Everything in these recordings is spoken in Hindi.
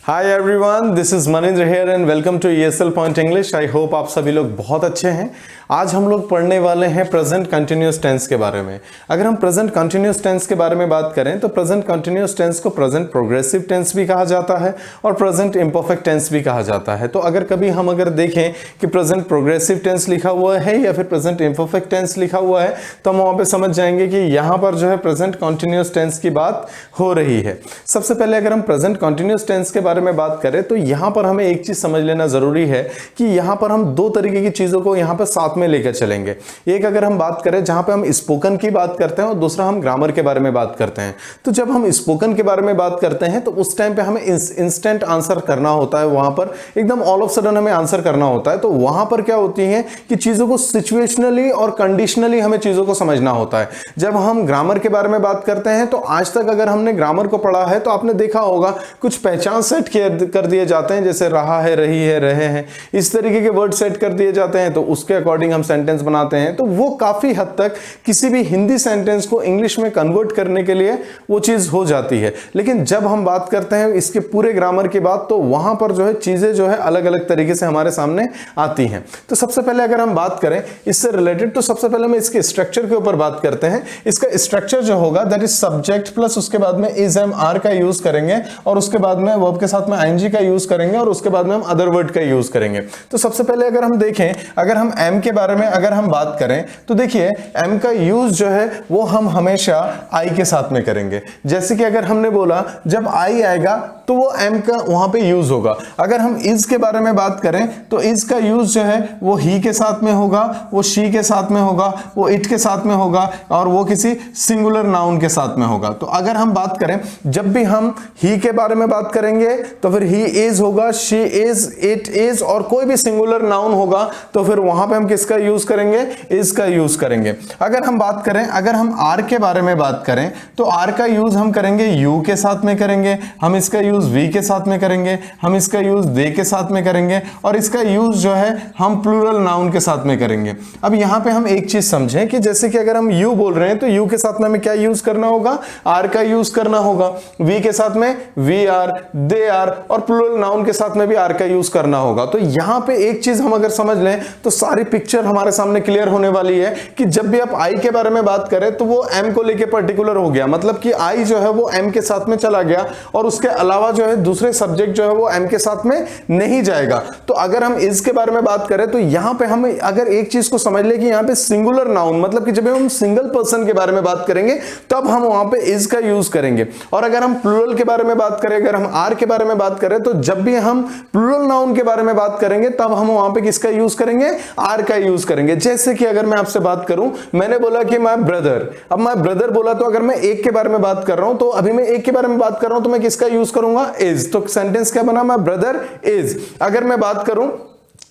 Hi everyone, this is Maninder here and welcome to ESL point English. I hope आप सभी लोग बहुत अच्छे हैं। आज हम लोग पढ़ने वाले हैं प्रेजेंट कंटिन्यूअस टेंस के बारे में। अगर हम प्रेजेंट कंटिन्यूअस टेंस के बारे में बात करें तो प्रेजेंट कंटिन्यूअस टेंस को प्रेजेंट प्रोग्रेसिव टेंस भी कहा जाता है और प्रेजेंट इम्परफेक्ट टेंस भी कहा जाता है। तो अगर कभी हम देखें कि प्रेजेंट प्रोग्रेसिव टेंस लिखा हुआ है या फिर प्रेजेंट इम्परफेक्ट टेंस लिखा हुआ है तो हम वहां पे समझ जाएंगे कि यहाँ पर जो है प्रेजेंट कंटिन्यूअस टेंस की बात हो रही है। सबसे पहले अगर हम प्रेजेंट कंटिन्यूअस टेंस के बारे में बात करें तो यहां पर हमें एक चीज समझ लेना जरूरी है कि यहां पर हम दो तरीके की चीजों को यहां पर साथ में लेकर चलेंगे। एक अगर हम बात करें जहां पे हम स्पोकन की बात करते हैं और दूसरा हम ग्रामर के बारे में बात करते हैं। तो जब हम स्पोकन के बारे में बात करते हैं तो उस टाइम पे हमें इंस्टेंट आंसर करना होता है, वहां पर एकदम ऑल ऑफ सडन हमें आंसर करना होता है। तो वहां पर क्या होती है कि चीजों को सिचुएशनली और कंडीशनली हमें चीजों को समझना होता है। जब हम ग्रामर के बारे में बात करते हैं तो आज तक अगर हमने ग्रामर को पढ़ा है तो आपने देखा होगा कुछ पहचान सेट कर दिए जाते हैं, जैसे रहा है, रही है, रहे हैं, इस तरीके के वर्ड सेट कर दिए जाते हैं। तो उसके अकॉर्डिंग हम सेंटेंस बनाते हैं। तो वो काफी हद तक किसी भी हिंदी सेंटेंस को इंग्लिश में कन्वर्ट करने के लिए वो चीज हो जाती है। लेकिन जब हम बात करते हैं इसके पूरे ग्रामर की बात तो वहां पर जो है चीजें जो है अलग अलग तरीके से हमारे सामने आती हैं। तो सबसे पहले अगर हम बात करें इससे रिलेटेड तो सबसे पहले हम इसके स्ट्रक्चर के ऊपर बात करते हैं। इसका स्ट्रक्चर जो होगा दैट इज सब्जेक्ट प्लस उसके बाद में इज एम आर का यूज करेंगे और उसके बाद में वर्ब के साथ में आईएनजी का यूज करेंगे और उसके बाद में हम अदर वर्ड का यूज करेंगे। तो सबसे पहले अगर हम देखें, अगर हम एम के बारे में अगर हम बात करें तो देखिए एम का यूज जो है वो हम हमेशा आई के साथ में करेंगे। जैसे कि अगर हमने बोला जब आई आएगा तो वो एम का वहां पे यूज होगा। अगर हम इज के बारे में बात करें तो इज का यूज जो है वो ही के साथ में होगा, वो शी के साथ में होगा, वो इट के साथ में होगा और वो किसी सिंगुलर नाउन के साथ में होगा। तो अगर हम बात करें जब भी हम ही के बारे में बात करेंगे तो फिर ही इज होगा, शी इज, इट इज और कोई भी सिंगुलर नाउन होगा तो फिर वहां पे हम किसका यूज करेंगे, इज का यूज करेंगे। अगर हम बात करें, अगर हम आर के बारे में बात करें तो आर का यूज हम करेंगे यू के साथ में करेंगे, हम इसका यूज वी के साथ में करेंगे, हम इसका यूज दे के साथ में करेंगे और इसका यूज जो है हम प्लूरल नाउन के साथ में करेंगे। अब यहां पे हम एक चीज समझें कि जैसे कि अगर हम यू बोल रहे हैं तो यू के साथ में हमें क्या यूज करना होगा, आर का यूज करना होगा। वी के साथ में वी आर, दे आर और प्लूरल नाउन के साथ में भी आर का यूज करना होगा। तो यहां पे एक चीज हम अगर समझ लें तो सारी पिक्चर हमारे सामने क्लियर होने वाली है कि जब भी आप आई के बारे में बात करें तो वो एम को लेके पर्टिकुलर हो गया, मतलब कि आई जो है वो एम के साथ में चला गया और उसके अलावा जो है दूसरे सब्जेक्ट जो है वो एम के साथ में नहीं जाएगा। तो अगर हम इज के बारे में बात करें तो यहां पे हम अगर एक चीज को समझ ले कि यहां पे सिंगुलर नाउन मतलब कि जब हम सिंगल पर्सन के बारे में बात करेंगे तब हम वहां पे इज का यूज करेंगे। और अगर हम प्लूरल के बारे में बात करें, अगर हम आर के बारे में बात करें तो जब भी हम प्लूरल नाउन के बारे में बात करेंगे तब हम वहां पे किसका यूज करेंगे, आर का यूज करेंगे। जैसे कि अगर मैं आपसे बात करूं, मैंने बोला कि माय ब्रदर, अब माय ब्रदर बोला तो अगर मैं एक के बारे में बात कर रहा हूं तो अभी मैं एक के बारे में बात कर रहा हूं तो मैं किसका यूज करूंगा, इज। तो सेंटेंस क्या बना, माय ब्रदर इज। अगर मैं बात करूं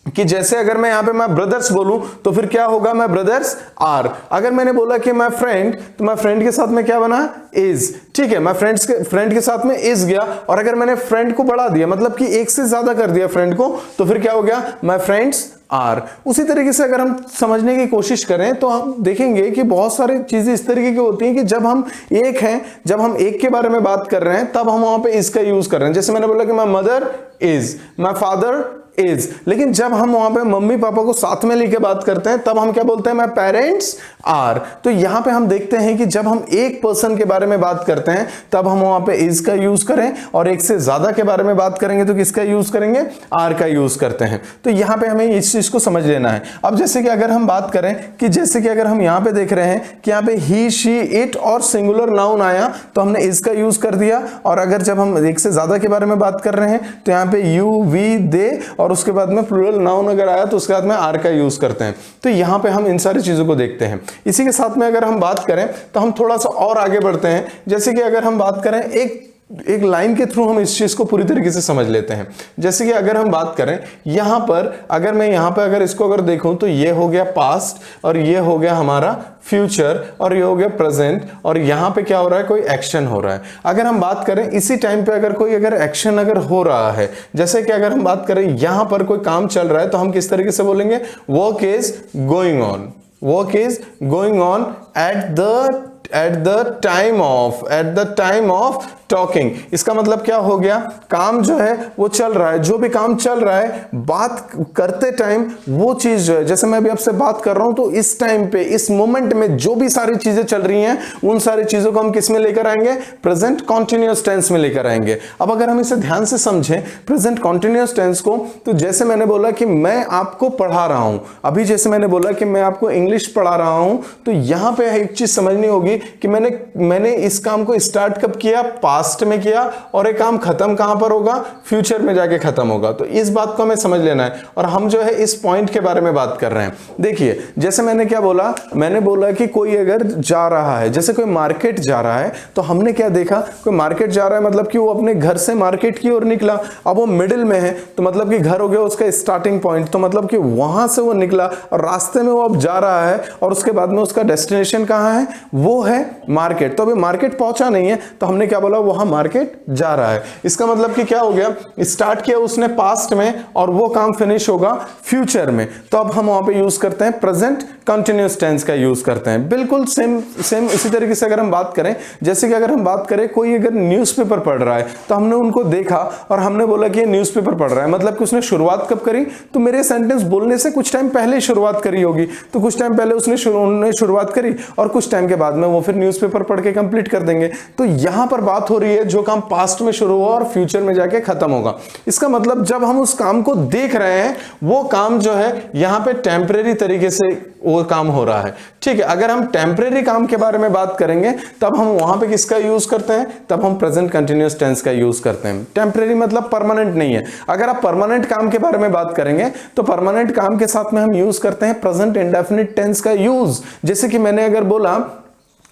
कि जैसे अगर मैं यहां पे माय ब्रदर्स बोलूं तो फिर क्या होगा, माय ब्रदर्स आर। अगर मैंने बोला कि माय फ्रेंड तो माय फ्रेंड के साथ में क्या बना, इज। ठीक है, माय फ्रेंड के साथ में इज गया और अगर मैंने फ्रेंड को बढ़ा दिया मतलब कि एक से ज्यादा कर दिया फ्रेंड को तो फिर क्या हो गया, माय फ्रेंड्स आर। उसी तरीके से अगर हम समझने की कोशिश करें तो हम देखेंगे कि बहुत सारी चीजें इस तरीके की होती हैं कि जब हम एक हैं, जब हम एक के बारे में बात कर रहे हैं तब हम वहां पे इज का यूज कर रहे हैं। जैसे मैंने बोला कि my mother is, my father is. लेकिन जब हम वहां पे मम्मी पापा को साथ में लेके बात करते हैं तब हम क्या बोलते हैं, माय पेरेंट्स आर। तो यहां पे हम देखते हैं कि जब हम एक पर्सन के बारे में बात करते हैं तब हम वहां पे इज का यूज करें और एक से ज्यादा के बारे में बात करेंगे तो किसका यूज करेंगे, आर का यूज करते हैं। तो यहां पे हमें इस चीज को समझ लेना है। अब जैसे कि अगर हम बात करें कि जैसे कि अगर हम यहां पे देख रहे हैं कि यहां पे ही, शी, इट और सिंगुलर नाउन आया तो हमने इज का यूज कर दिया और अगर जब हम एक से ज्यादा के बारे में बात कर रहे हैं तो यहां पे यू, वी, दे और उसके बाद में प्लूरल नाउन अगर आया तो उसके बाद में आर का यूज करते हैं। तो यहां पे हम इन सारी चीजों को देखते हैं। इसी के साथ में अगर हम बात करें तो हम थोड़ा सा और आगे बढ़ते हैं। जैसे कि अगर हम बात करें एक लाइन के थ्रू हम इस चीज को पूरी तरीके से समझ लेते हैं। जैसे कि अगर हम बात करें यहां पर, अगर मैं यहां पर अगर इसको अगर देखूं तो ये हो गया पास्ट और ये हो गया हमारा फ्यूचर और ये हो गया प्रेजेंट और यहां पे क्या हो रहा है, कोई एक्शन हो रहा है। अगर हम बात करें इसी टाइम पे अगर कोई अगर एक्शन अगर हो रहा है, जैसे कि अगर हम बात करें यहां पर कोई काम चल रहा है तो हम किस तरीके से बोलेंगे, work is going on, work is going on at the at the time of talking. इसका मतलब क्या हो गया, काम जो है वो चल रहा है, जो भी काम चल रहा है बात करते टाइम वो चीज जो है, जैसे मैं अभी आपसे बात कर रहा हूं तो इस टाइम पे इस मोमेंट में जो भी सारी चीजें चल रही हैं उन सारी चीजों को हम किस में लेकर आएंगे, प्रेजेंट कॉन्टिन्यूअस टेंस में लेकर आएंगे। अब अगर हम इसे ध्यान से समझें प्रेजेंट कॉन्टिन्यूअस टेंस को, तो जैसे मैंने बोला कि मैं आपको पढ़ा रहा हूं, अभी जैसे मैंने बोला कि मैं आपको इंग्लिश पढ़ा रहा हूं, तो यहां पे एक चीज समझनी होगी कि मैंने इस काम को स्टार्ट कब किया, पास्ट में किया, और एक काम खत्म कहां पर होगा, फ्यूचर में जाके खत्म होगा। तो इस बात को हमें समझ लेना है और हम जो है इस पॉइंट के बारे में बात कर रहे हैं। देखिए जैसे मैंने क्या बोला, मैंने बोला कि कोई अगर जा रहा है, जैसे कोई मार्केट जा रहा है, तो हमने क्या देखा, कोई मार्केट जा रहा है मतलब कि वो अपने घर से मार्केट की ओर निकला। अब वो मिडिल में है तो मतलब कि घर हो गया उसका स्टार्टिंग पॉइंट, तो मतलब कि वहां से वो निकला और रास्ते में वो अब जा रहा है और उसके बाद में उसका डेस्टिनेशन कहां है, वो है मार्केट। तो अभी मार्केट पहुंचा नहीं है तो हमने क्या बोला, वहां मार्केट जा रहा है। इसका मतलब कि क्या हो गया, स्टार्ट किया उसने पास्ट में और वो काम फिनिश होगा फ्यूचर में। तो अब हम वहां पे यूज करते हैं प्रेजेंट कंटिन्यूअस टेंस का यूज करते हैं। बिल्कुल सेम इसी तरीके से अगर हम बात करें, जैसे कि अगर हम बात करें कोई अगर न्यूज़पेपर पढ़ रहा है तो हमने उनको देखा और हमने बोला कि ये न्यूज़पेपर पढ़ रहा है, मतलब कि उसने शुरुआत कब करी, तो मेरे सेंटेंस बोलने से कुछ टाइम पहले शुरुआत करी होगी, तो कुछ टाइम पहले उसने शुरुआत करी और कुछ टाइम के बाद में वो फिर न्यूज़पेपर पढ़ के कंप्लीट कर देंगे। तो यहां पर बात हो रही है जो काम पास्ट में शुरू हुआ और फ्यूचर में जाके खत्म होगा। इसका मतलब जब हम उस काम को देख रहे हैं वो काम जो है यहां पे टेम्परेरी तरीके से वो काम हो रहा है, ठीक है। अगर हम टेम्परेरी काम के बारे में बात करेंगे तब हम वहां पे किसका यूज करते हैं, तब हम प्रेजेंट कंटिन्यूअस टेंस का यूज करते हैं। टेम्परेरी मतलब परमानेंट नहीं है। अगर आप परमानेंट काम के बारे में बात करेंगे तो परमानेंट काम के साथ में हम यूज करते हैं प्रेजेंट इंडेफिनिट टेंस का यूज। जैसे कि मैंने अगर बोला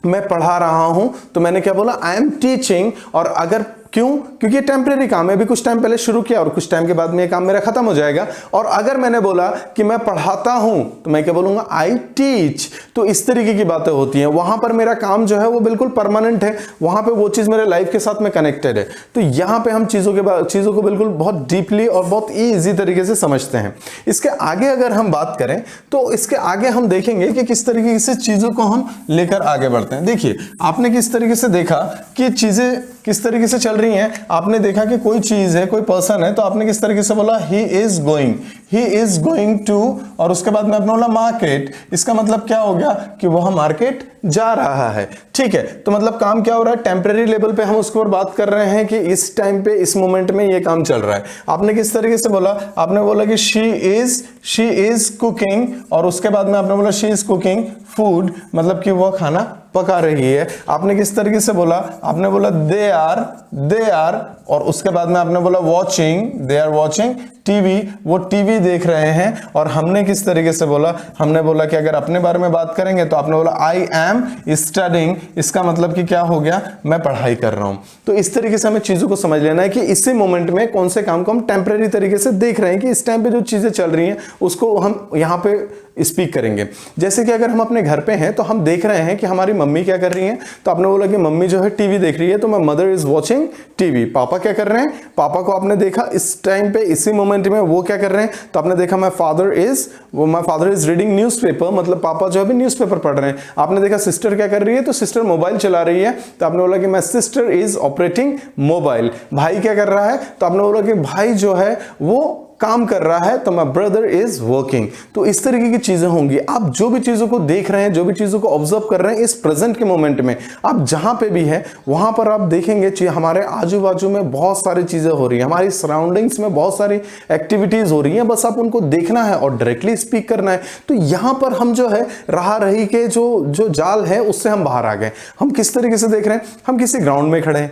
मैं पढ़ा रहा हूं तो मैंने क्या बोला, आई एम टीचिंग। और अगर क्यों, क्योंकि ये टेम्परेरी काम है, अभी कुछ टाइम पहले शुरू किया और कुछ टाइम के बाद में ये काम मेरा खत्म हो जाएगा। और अगर मैंने बोला कि मैं पढ़ाता हूं तो मैं क्या बोलूंगा, आई टीच। तो इस तरीके की बातें होती हैं, वहां पर मेरा काम जो है वो बिल्कुल परमानेंट है, वहां पे वो चीज मेरे लाइफ के साथ में कनेक्टेड है। तो यहां पे हम चीजों को बिल्कुल बहुत डीपली और बहुत इजी तरीके से समझते हैं। इसके आगे अगर हम बात करें तो इसके आगे हम देखेंगे कि किस तरीके से चीजों को हम लेकर आगे बढ़ते हैं। देखिए आपने किस तरीके से देखा कि चीजें किस तरीके से चल रही हैं। आपने देखा कि कोई चीज है, कोई पर्सन है, तो आपने किस तरीके से बोला, ही इज गोइंग टू, और उसके बाद में आपने बोला मार्केट। इसका मतलब क्या हो गया कि वह मार्केट जा रहा है, ठीक है। तो मतलब काम क्या हो रहा है, टेम्परेरी लेवल पे हम उसके ऊपर बात कर रहे हैं कि इस टाइम पे इस मोमेंट में ये काम चल रहा है। आपने किस तरीके से बोला, आपने बोला कि शी इज कुकिंग, और उसके बाद में आपने बोला शी इज कुकिंग फूड, मतलब कि वह खाना पका रही है। आपने किस तरीके से बोला, आपने बोला दे आर, और उसके बाद में आपने बोला दे आर वॉचिंग टीवी, वो टीवी देख रहे हैं। और हमने किस तरीके से बोला, हमने बोला कि अगर अपने बारे में बात करेंगे तो आपने बोला आई एम स्टडिंग। इसका मतलब कि क्या हो गया, मैं पढ़ाई कर रहा हूं। तो इस तरीके से हमें चीजों को समझ लेना है कि इसी मोमेंट में कौन से काम को हम टेम्परेरी तरीके से देख रहे हैं, कि इस टाइम पे जो चीजें चल रही हैं उसको हम यहाँ पे स्पीक करेंगे। जैसे कि अगर हम अपने घर पे हैं तो हम देख रहे हैं कि हमारी मम्मी क्या कर रही हैं, तो आपने बोला कि मम्मी जो है टीवी देख रही है, तो मैं मदर इज वॉचिंग टीवी। पापा क्या कर रहे हैं, पापा को आपने देखा इस टाइम पे इसी मोमेंट में वो क्या कर रहे हैं, तो आपने देखा my father is reading newspaper, मतलब पापा जो है न्यूज़पेपर पढ़ रहे हैं। आपने देखा सिस्टर क्या कर रही है, तो सिस्टर मोबाइल चला रही है, तो आपने बोला कि my sister is operating mobile. भाई क्या कर रहा है, तो आपने बोला कि भाई जो है वो काम कर रहा है, तो माय ब्रदर इज वर्किंग। तो इस तरीके की चीजें होंगी। आप जो भी चीजों को देख रहे हैं, जो भी चीजों को ऑब्जर्व कर रहे हैं इस प्रेजेंट के मोमेंट में, आप जहां पे भी है वहां पर आप देखेंगे हमारे आजू बाजू में बहुत सारी चीजें हो रही हैं, हमारी सराउंडिंग्स में बहुत सारी एक्टिविटीज हो रही हैं, बस आप उनको देखना है और डायरेक्टली स्पीक करना है। तो यहां पर हम जो है रहा रही के जो जाल है उससे हम बाहर आ गए। हम किस तरीके से देख रहे हैं, हम किसी ग्राउंड में खड़े हैं,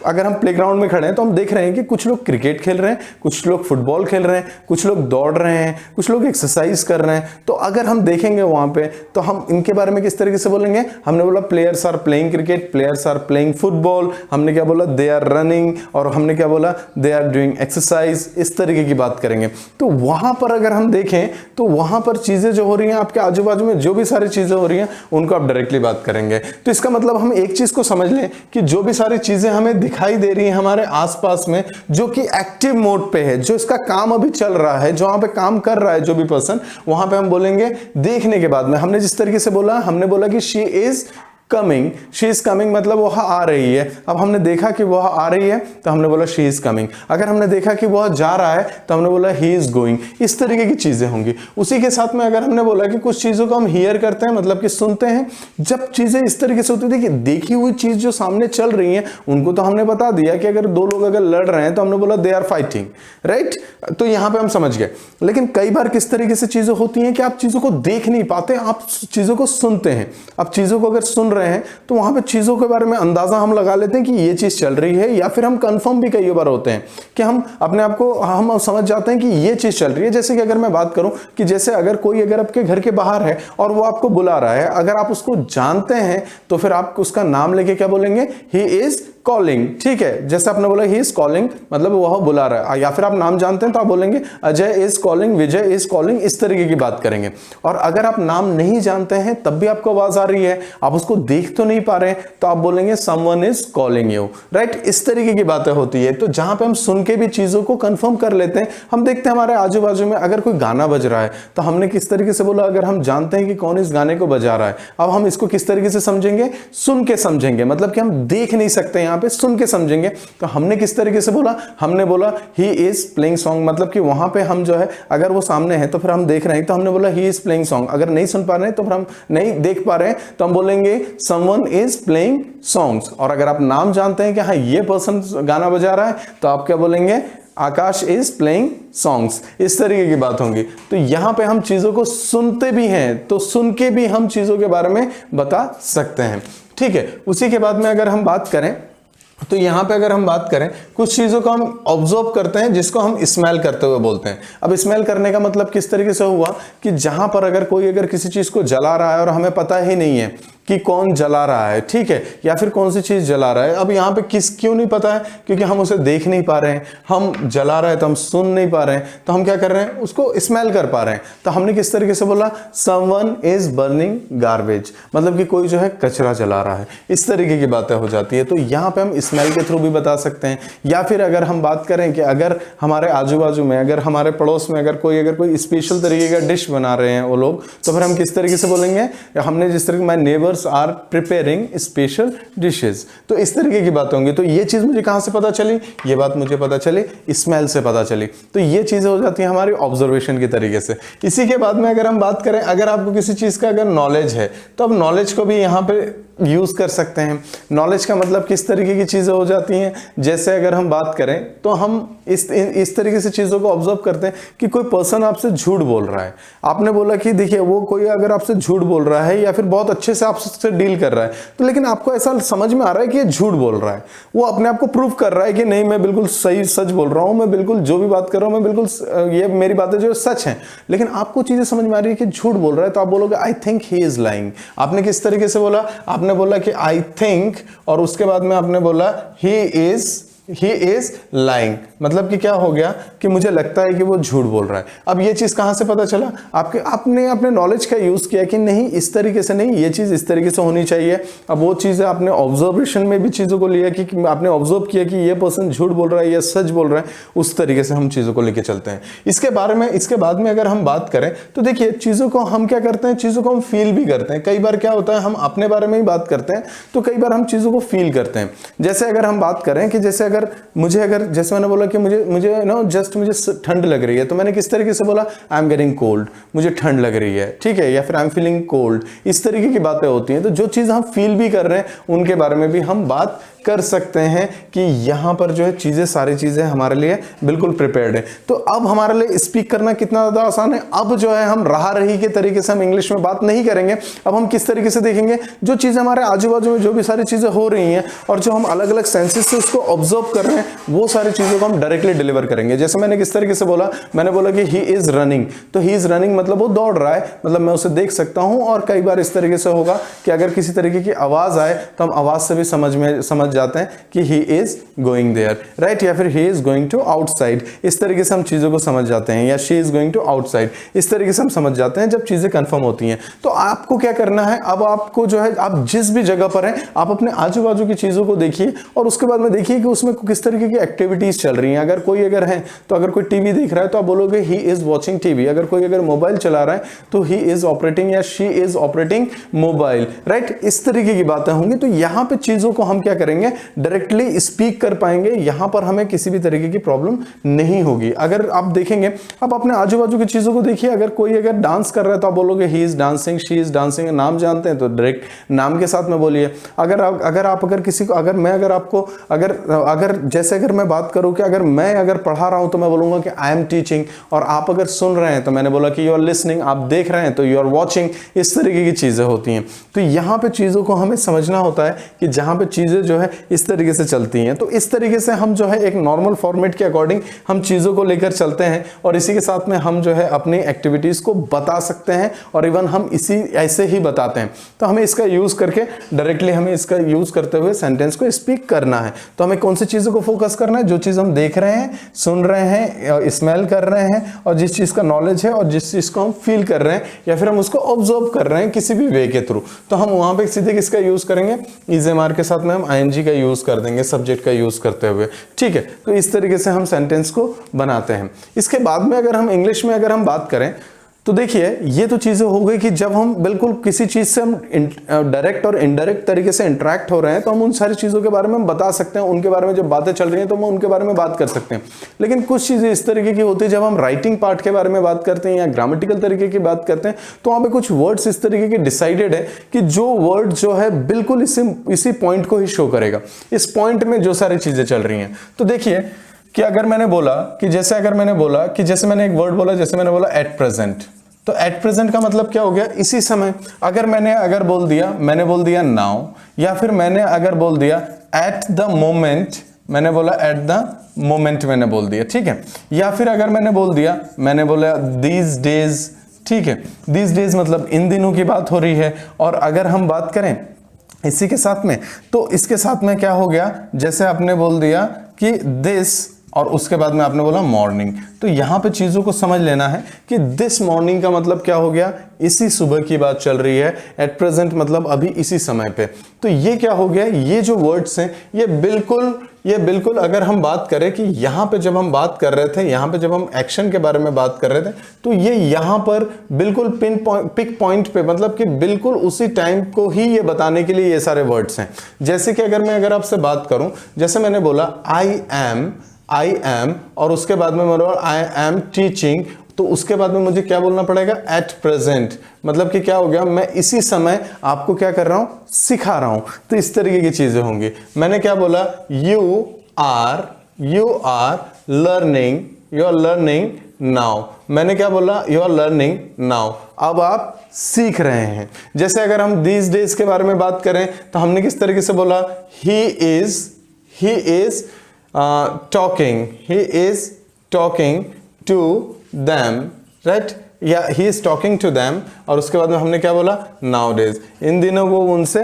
अगर हम प्ले ग्राउंड में खड़े हैं तो हम देख रहे हैं कि कुछ लोग क्रिकेट खेल रहे हैं, कुछ लोग फुटबॉल खेल रहे हैं, कुछ लोग दौड़ रहे हैं, कुछ लोग एक्सरसाइज कर रहे हैं। तो अगर हम देखेंगे वहां पे तो हम इनके बारे में किस तरीके से बोलेंगे, हमने बोला players are playing cricket, players are playing football, हमने क्या बोला दे आर रनिंग, और हमने क्या बोला दे आर डूइंग एक्सरसाइज। इस तरीके की बात करेंगे। तो वहां पर अगर हम देखें तो वहां पर चीजें जो हो रही हैं आपके आजू बाजू में, जो भी सारी चीजें हो रही हैं उनको आप डायरेक्टली बात करेंगे। तो इसका मतलब हम एक चीज को समझ लें कि जो भी सारी चीजें हमें दिखाई दे रही हैं हमारे आसपास में, जो कि एक्टिव मोड पे है, जो इसका काम अभी चल रहा है, जो वहां पे काम कर रहा है जो भी पर्सन, वहां पे हम बोलेंगे देखने के बाद में। हमने जिस तरीके से बोला, हमने बोला कि she is coming, she is coming मतलब वह आ रही है। अब हमने देखा कि वह आ रही है तो हमने बोला शी इज कमिंग। अगर हमने देखा कि वह जा रहा है तो हमने बोला ही इज गोइंग। इस तरीके की चीजें होंगी। उसी के साथ में अगर हमने बोला कि कुछ चीजों को हम हियर करते हैं, मतलब कि सुनते हैं, जब चीजें इस तरीके से होती थी कि देखी हुई चीज जो सामने चल रही है उनको तो हमने बता दिया कि अगर दो लोग अगर लड़ रहे हैं तो हमने बोला दे आर फाइटिंग, राइट। तो यहां पे हम समझ गए। लेकिन कई बार किस तरीके से चीजें होती हैं कि आप चीजों को देख नहीं पाते, आप चीजों को सुनते हैं। आप चीजों को अगर सुन रहे हैं तो वहां पे चीजों के बारे में अंदाजा हम लगा लेते हैं कि ये चीज चल रही है, या फिर हम कंफर्म भी कई बार होते हैं कि हम अपने आप को हम समझ जाते हैं कि ये चीज चल रही है। जैसे कि अगर मैं बात करूं कि जैसे अगर कोई अगर आपके घर के बाहर है और वो आपको बुला रहा है, अगर आप उसको जानते हैं तो फिर आप उसका नाम लेके क्या बोलेंगे, ही इज कॉलिंग, ठीक है। जैसे आपने बोला ही इज कॉलिंग मतलब वह बुला रहा है, या फिर आप नाम जानते हैं तो आप बोलेंगे Ajay is calling, Vijay is calling, इस तरीके की बात करेंगे। और अगर आप नाम नहीं जानते हैं तब भी आपको आवाज आ रही है, आप उसको देख तो नहीं पा रहे हैं, तो आप बोलेंगे someone is calling you, right. इस तरीके की बातें होती है। तो जहां पे हम सुन के भी चीजों को कंफर्म कर लेते हैं, हम देखते हैं हमारे आजू बाजू में अगर कोई गाना बज रहा है तो हमने किस तरीके से बोला, अगर हम जानते हैं कि कौन इस गाने को बजा रहा है, अब हम इसको किस तरीके से समझेंगे, सुन के समझेंगे। मतलब कि हम देख नहीं सकते, यहाँ पे सुन के समझेंगे। तो हमने किस तरीके से बोला, हमने बोला ही इज प्लेइंग सॉन्ग, मतलब कि वहां पे हम जो है अगर वो सामने है तो फिर हम देख रहे हैं तो हमने बोला ही इज प्लेइंग सॉन्ग। अगर नहीं सुन पा रहे हैं तो फिर हम नहीं देख पा रहे हैं तो हम बोलेंगे समवन इज प्लेइंग सॉन्ग्स। और अगर आप नाम जानते हैं कि हाँ ये पर्सन गाना बजा रहा है तो आप क्या बोलेंगे, आकाश इज प्लेइंग सॉन्ग्स। इस तरीके की बात होंगी। तो यहां पे हम चीजों को सुनते भी हैं तो सुन के भी हम चीजों के बारे में बता सकते हैं, ठीक है। उसी के बाद में अगर हम बात करें तो यहां पे अगर हम बात करें कुछ चीजों को हम ऑब्जर्व करते हैं जिसको हम स्मेल करते हुए बोलते हैं। अब स्मेल करने का मतलब किस तरीके से हुआ कि जहां पर अगर कोई अगर किसी चीज को जला रहा है और हमें पता ही नहीं है कि कौन जला रहा है, ठीक है, या फिर कौन सी चीज जला रहा है। अब यहाँ पे किस क्यों नहीं पता है, क्योंकि हम उसे देख नहीं पा रहे हैं। हम जला रहा है तो हम सुन नहीं पा रहे हैं, तो हम क्या कर रहे हैं, उसको स्मेल कर पा रहे हैं। तो हमने किस तरीके से बोला, समवन इज बर्निंग गार्बेज, मतलब कि कोई जो है कचरा जला रहा है। इस तरीके की बातें हो जाती है। तो यहाँ पे हम स्मेल के थ्रू भी बता सकते हैं। या फिर अगर हम बात करें कि अगर हमारे आजू बाजू में, अगर हमारे पड़ोस में अगर कोई स्पेशल तरीके का डिश बना रहे हैं वो लोग, तो फिर हम किस तरीके से बोलेंगे, हमने जिस तरीके my neighbours are preparing special dishes. तो इस तरीके की बातें होंगी। तो ये चीज मुझे कहां से पता चली, ये बात मुझे पता चली स्मेल से पता चली। तो ये चीजें हो जाती हैं हमारी ऑब्जर्वेशन की तरीके से। इसी के बाद में अगर हम बात करें, अगर आपको किसी चीज का अगर नॉलेज है तो अब नॉलेज को भी यहाँ पे यूज कर सकते हैं। नॉलेज का मतलब किस तरीके की चीजें हो जाती हैं, जैसे अगर हम बात करें तो हम इस तरीके से चीजों को ऑब्जर्व करते हैं कि कोई पर्सन आपसे झूठ बोल रहा है। आपने बोला कि देखिए वो कोई अगर आपसे झूठ बोल रहा है या फिर बहुत अच्छे से आपसे डील कर रहा है, तो लेकिन आपको ऐसा समझ में आ रहा है कि ये झूठ बोल रहा है। वो अपने आप को प्रूव कर रहा है कि नहीं मैं बिल्कुल सही सच बोल रहा हूं, मैं बिल्कुल जो भी बात कर रहा हूं मैं बिल्कुल ये मेरी बातें जो सच हैं। लेकिन आपको चीजें समझ में आ रही है कि झूठ बोल रहा है, तो आप बोलोगे I think he is lying. आपने किस तरीके से बोला, आपने बोला कि आई थिंक और उसके बाद में आपने बोला ही इज लाइंग, मतलब कि क्या हो गया कि मुझे लगता है कि वो झूठ बोल रहा है। अब ये चीज कहां से पता चला, आपने अपने नॉलेज का यूज किया कि नहीं इस तरीके से नहीं, ये चीज इस तरीके से होनी चाहिए। अब वो चीजें आपने ऑब्जर्वेशन में भी चीजों को लिया कि आपने ऑब्जर्व किया कि ये पर्सन झूठ बोल रहा है या सच बोल रहा है, उस तरीके से हम चीजों को लेके चलते हैं। इसके बाद में अगर हम बात करें तो देखिए चीजों को हम क्या करते हैं, चीजों को हम फील भी करते हैं। कई बार क्या होता है हम अपने बारे में ही बात करते हैं तो कई बार हम चीजों को फील करते हैं। जैसे अगर हम बात करें कि जैसे जैसे मैंने बोला कि मुझे मुझे ठंड लग रही है, तो मैंने किस तरीके से बोला, आई एम गेटिंग कोल्ड, मुझे ठंड लग रही है, ठीक है, या फिर आई एम फीलिंग कोल्ड। इस तरीके की बातें होती हैं। तो जो चीज हम फील भी कर रहे हैं उनके बारे में भी हम बात कर सकते हैं कि यहां पर जो है सारी चीजें हमारे लिए बिल्कुल प्रिपेयर्ड है। तो अब हमारे लिए स्पीक करना कितना ज्यादा आसान है। अब जो है हम रहा रही के तरीके से हम इंग्लिश में बात नहीं करेंगे। अब हम किस तरीके से देखेंगे, जो चीजें हमारे आजू बाजू में जो भी सारी चीजें हो रही हैं और जो हम अलग अलग सेंसेस से उसको ऑब्जर्व कर रहे हैं, वो सारी चीजों को हम डायरेक्टली डिलीवर करेंगे। जैसे मैंने किस तरीके से बोला, मैंने बोला कि ही इज रनिंग, तो ही इज रनिंग मतलब वो दौड़ रहा है, मतलब मैं उसे देख सकता हूं। और कई बार इस तरीके से होगा कि अगर किसी तरीके की आवाज आए तो हम आवाज से भी समझ जाते हैं कि he is going there, right, या फिर he is going to outside, इस तरीके से हम चीज़ों को समझ जाते हैं, या she is going to outside, इस तरीके से हम समझ जाते हैं जब चीज़ें कंफर्म होती हैं। तो आपको क्या करना है, अब आपको जो है, आप जिस भी जगह पर हैं आप अपने आजू बाजू की चीज़ों को देखिए और उसके बाद में देखिए कि उसमें किस तरीके की एक्टिविटीज चल रही हैं। अगर कोई अगर है तो अगर कोई टीवी देख रहा है तो आप बोलोगे ही इज वॉचिंग टीवी, अगर कोई अगर मोबाइल चला रहा है तो ही इज ऑपरेटिंग या she is operating mobile, right, इस तरीके की बातें होंगी। तो यहां पे चीजों को हम क्या करेंगे, डायरेक्टली स्पीक कर पाएंगे, यहां पर हमें किसी भी तरीके की प्रॉब्लम नहीं होगी। अगर आप देखेंगे, आप अपने आजू बाजू की चीजों को देखिए, अगर कोई अगर डांस कर रहा है तो आप बोलोगे he is dancing, she is dancing, नाम जानते हैं तो डायरेक्ट नाम के साथ में बोलिए। अगर किसी को, अगर मैं अगर आपको अगर जैसे अगर मैं बात करूं कि अगर मैं अगर पढ़ा रहा हूं तो मैं बोलूंगा कि आई एम टीचिंग, और आप अगर सुन रहे हैं तो मैंने बोला कि यू आर लिसनिंग, आप देख रहे हैं तो यू आर वॉचिंग, इस तरीके की चीजें होती हैं। तो यहां पे चीजों को हमें समझना होता है कि जहां पे चीजें जो है इस तरीके से चलती हैं, तो इस तरीके से हम जो है एक नॉर्मल फॉर्मेट के अकॉर्डिंग हम चीजों को लेकर चलते हैं और इसी के साथ में हम जो है अपनी एक्टिविटीज को बता सकते हैं और इवन हम इसी ऐसे ही बताते हैं। तो हमें इसका यूज करके डायरेक्टली हमें इसका यूज करते हुए सेंटेंस को स्पीक करना है। तो हमें कौन सी चीजों को फोकस करना है, जो चीज हम देख रहे हैं, सुन रहे हैं, स्मेल कर रहे हैं, और जिस चीज का नॉलेज है और जिस चीज को हम फील कर रहे हैं या फिर हम उसको ऑब्जर्व कर रहे हैं किसी भी वे के थ्रू, तो हम वहां पे सीधे किसका यूज करेंगे, इज एम आर के साथ में हम आईएनजी का यूज कर देंगे, सब्जेक्ट का यूज करते हुए, ठीक है। तो इस तरीके से हम सेंटेंस को बनाते हैं। इसके बाद में अगर हम इंग्लिश में अगर हम बात करें तो देखिए ये तो चीजें हो गई कि जब हम बिल्कुल किसी चीज से हम डायरेक्ट और इनडायरेक्ट तरीके से इंटरेक्ट हो रहे हैं तो हम उन सारी चीजों के बारे में बता सकते हैं, उनके बारे में जब बातें चल रही हैं तो हम उनके बारे में बात कर सकते हैं। लेकिन कुछ चीजें इस तरीके की होती है जब हम राइटिंग पार्ट के बारे में बात करते हैं या ग्रामेटिकल तरीके की बात करते हैं, तो वहां पे कुछ वर्ड्स इस तरीके के डिसाइडेड है कि जो वर्ड जो है बिल्कुल इसी पॉइंट को ही शो करेगा, इस पॉइंट में जो सारी चीजें चल रही हैं। तो देखिए कि अगर मैंने बोला कि जैसे मैंने एक वर्ड बोला, जैसे मैंने बोला एट प्रेजेंट, तो एट प्रेजेंट का मतलब क्या हो गया, इसी समय। अगर मैंने बोल दिया नाउ, या फिर मैंने अगर बोल दिया एट द मोमेंट, मैंने बोला एट द मोमेंट मैंने बोल दिया, ठीक है। या फिर अगर मैंने बोला दीज डेज, ठीक है, दीज डेज मतलब इन दिनों की बात हो रही है। और अगर हम बात करें इसी के साथ में, तो इसके साथ में क्या हो गया, जैसे आपने बोल दिया कि दिस और उसके बाद में आपने बोला मॉर्निंग, तो यहां पे चीजों को समझ लेना है कि दिस मॉर्निंग का मतलब क्या हो गया, इसी सुबह की बात चल रही है। एट प्रेजेंट मतलब अभी इसी समय पे। तो ये क्या हो गया, ये जो वर्ड्स हैं ये बिल्कुल अगर हम बात करें कि यहां पे जब हम बात कर रहे थे, यहां पे जब हम एक्शन के बारे में बात कर रहे थे, तो ये यहां पर बिल्कुल पिक पॉइंट पे, मतलब कि बिल्कुल उसी टाइम को ही ये बताने के लिए ये सारे वर्ड्स हैं। जैसे कि अगर आपसे बात करूं, जैसे मैंने बोला आई एम और उसके बाद में बोला आई एम टीचिंग, तो उसके बाद में मुझे क्या बोलना पड़ेगा, एट प्रेजेंट, मतलब कि क्या हो गया, मैं इसी समय आपको क्या कर रहा हूं, सिखा रहा हूं। तो इस तरीके की चीजें होंगी। मैंने क्या बोला, यू आर लर्निंग नाउ, मैंने क्या बोला, यू आर लर्निंग नाउ, अब आप सीख रहे हैं। जैसे अगर हम दीज डेज के बारे में बात करें तो हमने किस तरीके से बोला, he is talking to them, right, या he is talking to them, और उसके बाद में हमने क्या बोला, nowadays, इन दिनों वो उनसे,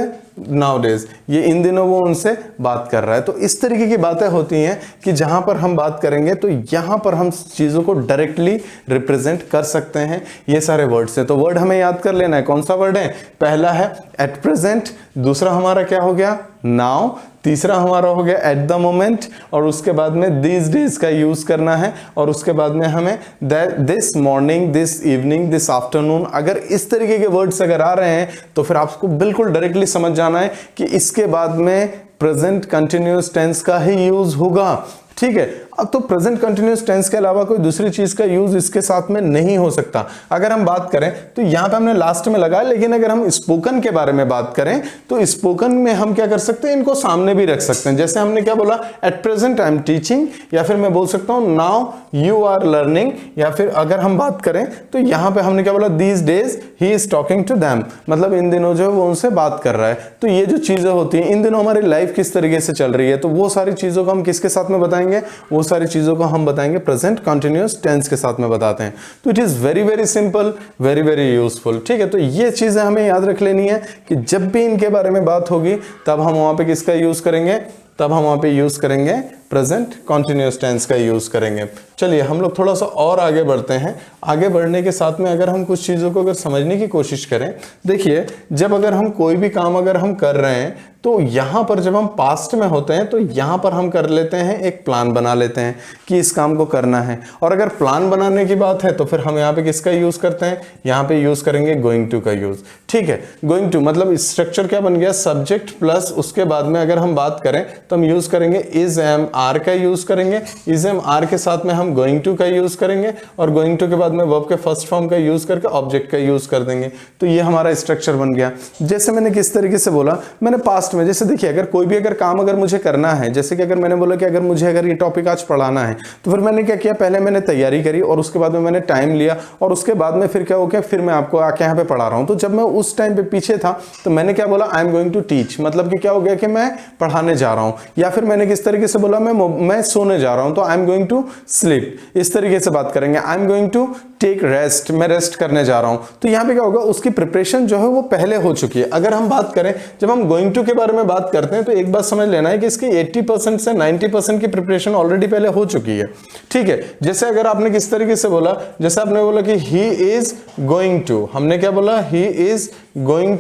nowadays ये इन दिनों वो उनसे बात कर रहा है। तो इस तरीके की बातें होती हैं कि जहां पर हम बात करेंगे तो यहां पर हम चीजों को डायरेक्टली रिप्रेजेंट कर सकते हैं ये सारे वर्ड्स हैं। तो वर्ड हमें याद कर लेना है, कौन सा वर्ड है, पहला है एट प्रेजेंट, दूसरा हमारा क्या हो गया, नाउ, तीसरा हमारा हो गया एट द मोमेंट, और उसके बाद में दीज डेज का यूज करना है, और उसके बाद में हमें this morning, this evening, this afternoon. अगर इस तरीके के वर्ड्स अगर आ रहे हैं तो फिर आपको बिल्कुल डायरेक्टली समझ जाना है कि इसके बाद में प्रेजेंट कंटिन्यूअस टेंस का ही यूज होगा, ठीक है। अब तो प्रेजेंट कंटिन्यूअस टेंस के अलावा कोई दूसरी चीज का यूज इसके साथ में नहीं हो सकता। अगर हम बात करें तो यहां पे हमने लास्ट में लगाया, लेकिन अगर हम स्पोकन के बारे में बात करें तो स्पोकन में हम क्या कर सकते हैं, इनको सामने भी रख सकते हैं। जैसे हमने क्या बोला, at present I am teaching, या फिर मैं बोल सकता हूं नाउ यू आर लर्निंग, या फिर अगर हम बात करें तो यहां पे हमने क्या बोला, these days he is talking to them, मतलब इन दिनों जो है वो उनसे बात कर रहा है। तो ये जो चीजें होती हैं, इन दिनों हमारी लाइफ किस तरीके से चल रही है, तो वो सारी चीजों को हम किसके साथ में बताएंगे, वो सारी चीज़ों को हम बताएंगे प्रेजेंट कंटिन्यूअस टेंस के साथ में बताते हैं। तो it is very very simple, very very useful. ठीक है, तो ये चीज़ें हमें याद रख लेनी है कि जब भी इनके बारे में बात होगी तब हम वहाँ पे किसका यूज़ करेंगे, तब हम वहाँ पे यूज़ करेंगे प्रेजेंट कंटिन्यूअस टेंस का यूज़ करेंगे। चलिए हम लोग थोड़ा सा और आगे बढ़ते हैं। आगे बढ़ने के साथ में अगर हम कुछ चीज़ों को अगर समझने की कोशिश करें, देखिए जब अगर हम कोई भी काम अगर हम कर रहे हैं तो यहाँ पर जब हम पास्ट में होते हैं तो यहाँ पर हम कर लेते हैं, एक प्लान बना लेते हैं कि इस काम को करना है। और अगर प्लान बनाने की बात है तो फिर हम यहाँ पे किसका यूज़ करते हैं, यहाँ पे यूज़ करेंगे गोइंग टू का यूज़। ठीक है, गोइंग टू मतलब स्ट्रक्चर क्या बन गया, सब्जेक्ट प्लस उसके बाद में अगर हम बात करें तो हम यूज़ करेंगे इज एम आर का यूज़ करेंगे। इज एम आर के साथ में हम गोइंग टू का यूज़ करेंगे और गोइंग टू के बाद में वर्ब के फर्स्ट फॉर्म का यूज़ करके ऑब्जेक्ट का यूज़ कर देंगे। तो ये हमारा स्ट्रक्चर बन गया। जैसे मैंने किस तरीके से बोला, मैंने पास्ट में, जैसे देखिए अगर कोई भी अगर काम अगर मुझे करना है, जैसे कि अगर मैंने बोला कि अगर मुझे अगर ये टॉपिक आज पढ़ाना है तो फिर मैंने क्या किया, पहले मैंने तैयारी करी और उसके बाद में मैंने टाइम लिया और उसके बाद में फिर क्या हो गया, फिर मैं आपको आके यहाँ पे पढ़ा रहा हूँ। तो जब मैं उस टाइम पे पीछे था तो मैंने क्या बोला, I am going to teach, मतलब कि क्या हो गया कि मैं पढ़ाने जा रहा हूँ। या फिर मैंने किस तरीके से बोला, मैं सोने जा रहा हूँ तो I am going to sleep, इस तरीके से बात करेंगे। I am going to take rest, मैं रेस्ट करने जा रहा हूं। तो यहां पे क्या होगा, उसकी प्रिपरेशन जो है वो पहले हो चुकी है। अगर हम बात करें, जब हम गोइंग टू के बारे में बात करते हैं तो एक बात समझ लेना है कि इसकी 80% से 90% की प्रिपरेशन ऑलरेडी पहले हो चुकी है। ठीक है, जैसे अगर आपने किस तरीके से बोला, जैसे आपने बोला कि ही इज गोइंग टू, हमने क्या बोला, he is going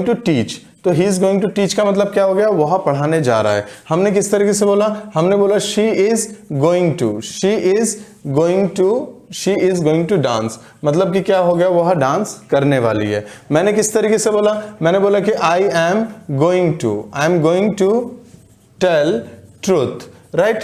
to teach. तो he is going to teach का मतलब क्या हो गया, वह पढ़ाने जा रहा है। हमने किस तरीके से बोला, हमने बोला she is going to dance, मतलब कि क्या हो गया, वह डांस करने वाली है। मैंने किस तरीके से बोला, मैंने बोला कि I am going to tell truth, right,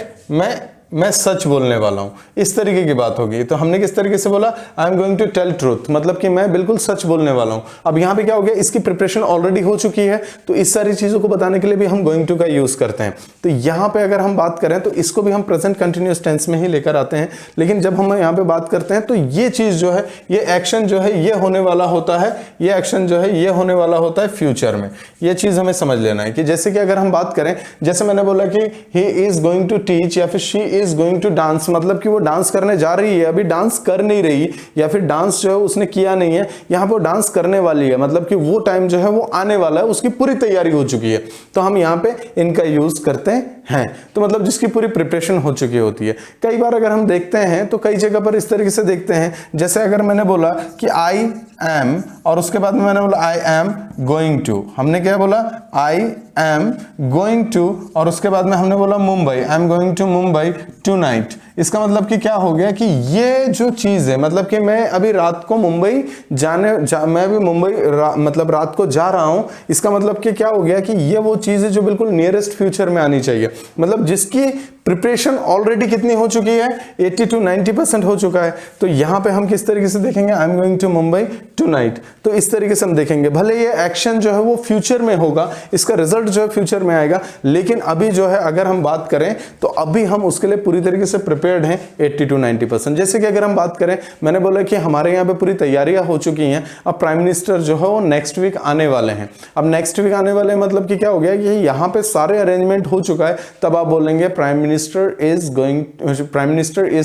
मैं सच बोलने वाला हूं, इस तरीके की बात होगी। तो हमने किस तरीके से बोला, I am going to tell truth, मतलब कि मैं बिल्कुल सच बोलने वाला हूं। अब यहां पे क्या हो गया, इसकी प्रिपरेशन ऑलरेडी हो चुकी है, तो इस सारी चीजों को बताने के लिए भी हम गोइंग टू का यूज करते हैं। तो यहां पे अगर हम बात करें तो इसको भी हम प्रेजेंट कंटिन्यूअस टेंस में ही लेकर आते हैं। लेकिन जब हम यहां पे बात करते हैं तो ये चीज जो है, ये एक्शन जो है ये होने वाला होता है, ये एक्शन जो है ये होने वाला होता है फ्यूचर में। ये चीज हमें समझ लेना है कि जैसे कि अगर हम बात करें, जैसे मैंने बोला कि he is going to teach या फिर she is going to dance, मतलब कि वो डांस करने जा रही है, अभी डांस कर नहीं रही, या फिर डांस जो है उसने किया नहीं है, यहां पर डांस करने वाली है, मतलब कि वो टाइम जो है वो आने वाला है, उसकी पूरी तैयारी हो चुकी है। तो हम यहां पे इनका यूज करते हैं, तो मतलब जिसकी पूरी प्रिपरेशन हो चुकी होती है। कई बार अगर हम देखते हैं तो कई जगह पर इस तरीके से देखते हैं, जैसे अगर मैंने बोला कि आई एम और उसके बाद में मैंने बोला आई एम गोइंग टू, हमने क्या बोला, आई एम गोइंग टू और उसके बाद में हमने बोला Mumbai, I am going to Mumbai tonight. इसका मतलब कि क्या हो गया कि ये जो चीज है, मतलब कि मैं अभी रात को मुंबई मैं अभी मुंबई मतलब रात को जा रहा हूं। इसका मतलब कि क्या हो गया कि ये वो चीज है जो बिल्कुल नियरेस्ट फ्यूचर में आनी चाहिए, मतलब जिसकी प्रिपरेशन ऑलरेडी कितनी हो चुकी है, 80 to 90% हो चुका है। तो यहां पे हम किस तरीके से देखेंगे, I am going to Mumbai tonight. तो इस तरीके से हम देखेंगे, भले ये एक्शन जो है वो फ्यूचर में होगा, इसका रिजल्ट जो है फ्यूचर में आएगा, लेकिन अभी जो है अगर हम बात करें तो अभी हम उसके लिए पूरी तरीके से प्रिपेयर्ड हैं 80 to 90%। जैसे कि अगर हम बात करें, मैंने बोला कि हमारे यहाँ पे पूरी तैयारियां हो चुकी हैं, अब प्राइम मिनिस्टर जो है वो नेक्स्ट वीक आने वाले हैं। अब नेक्स्ट वीक आने वाले मतलब कि क्या हो गया कि यहाँ पे सारे अरेंजमेंट हो चुका है, तब आप बोलेंगे prime minister is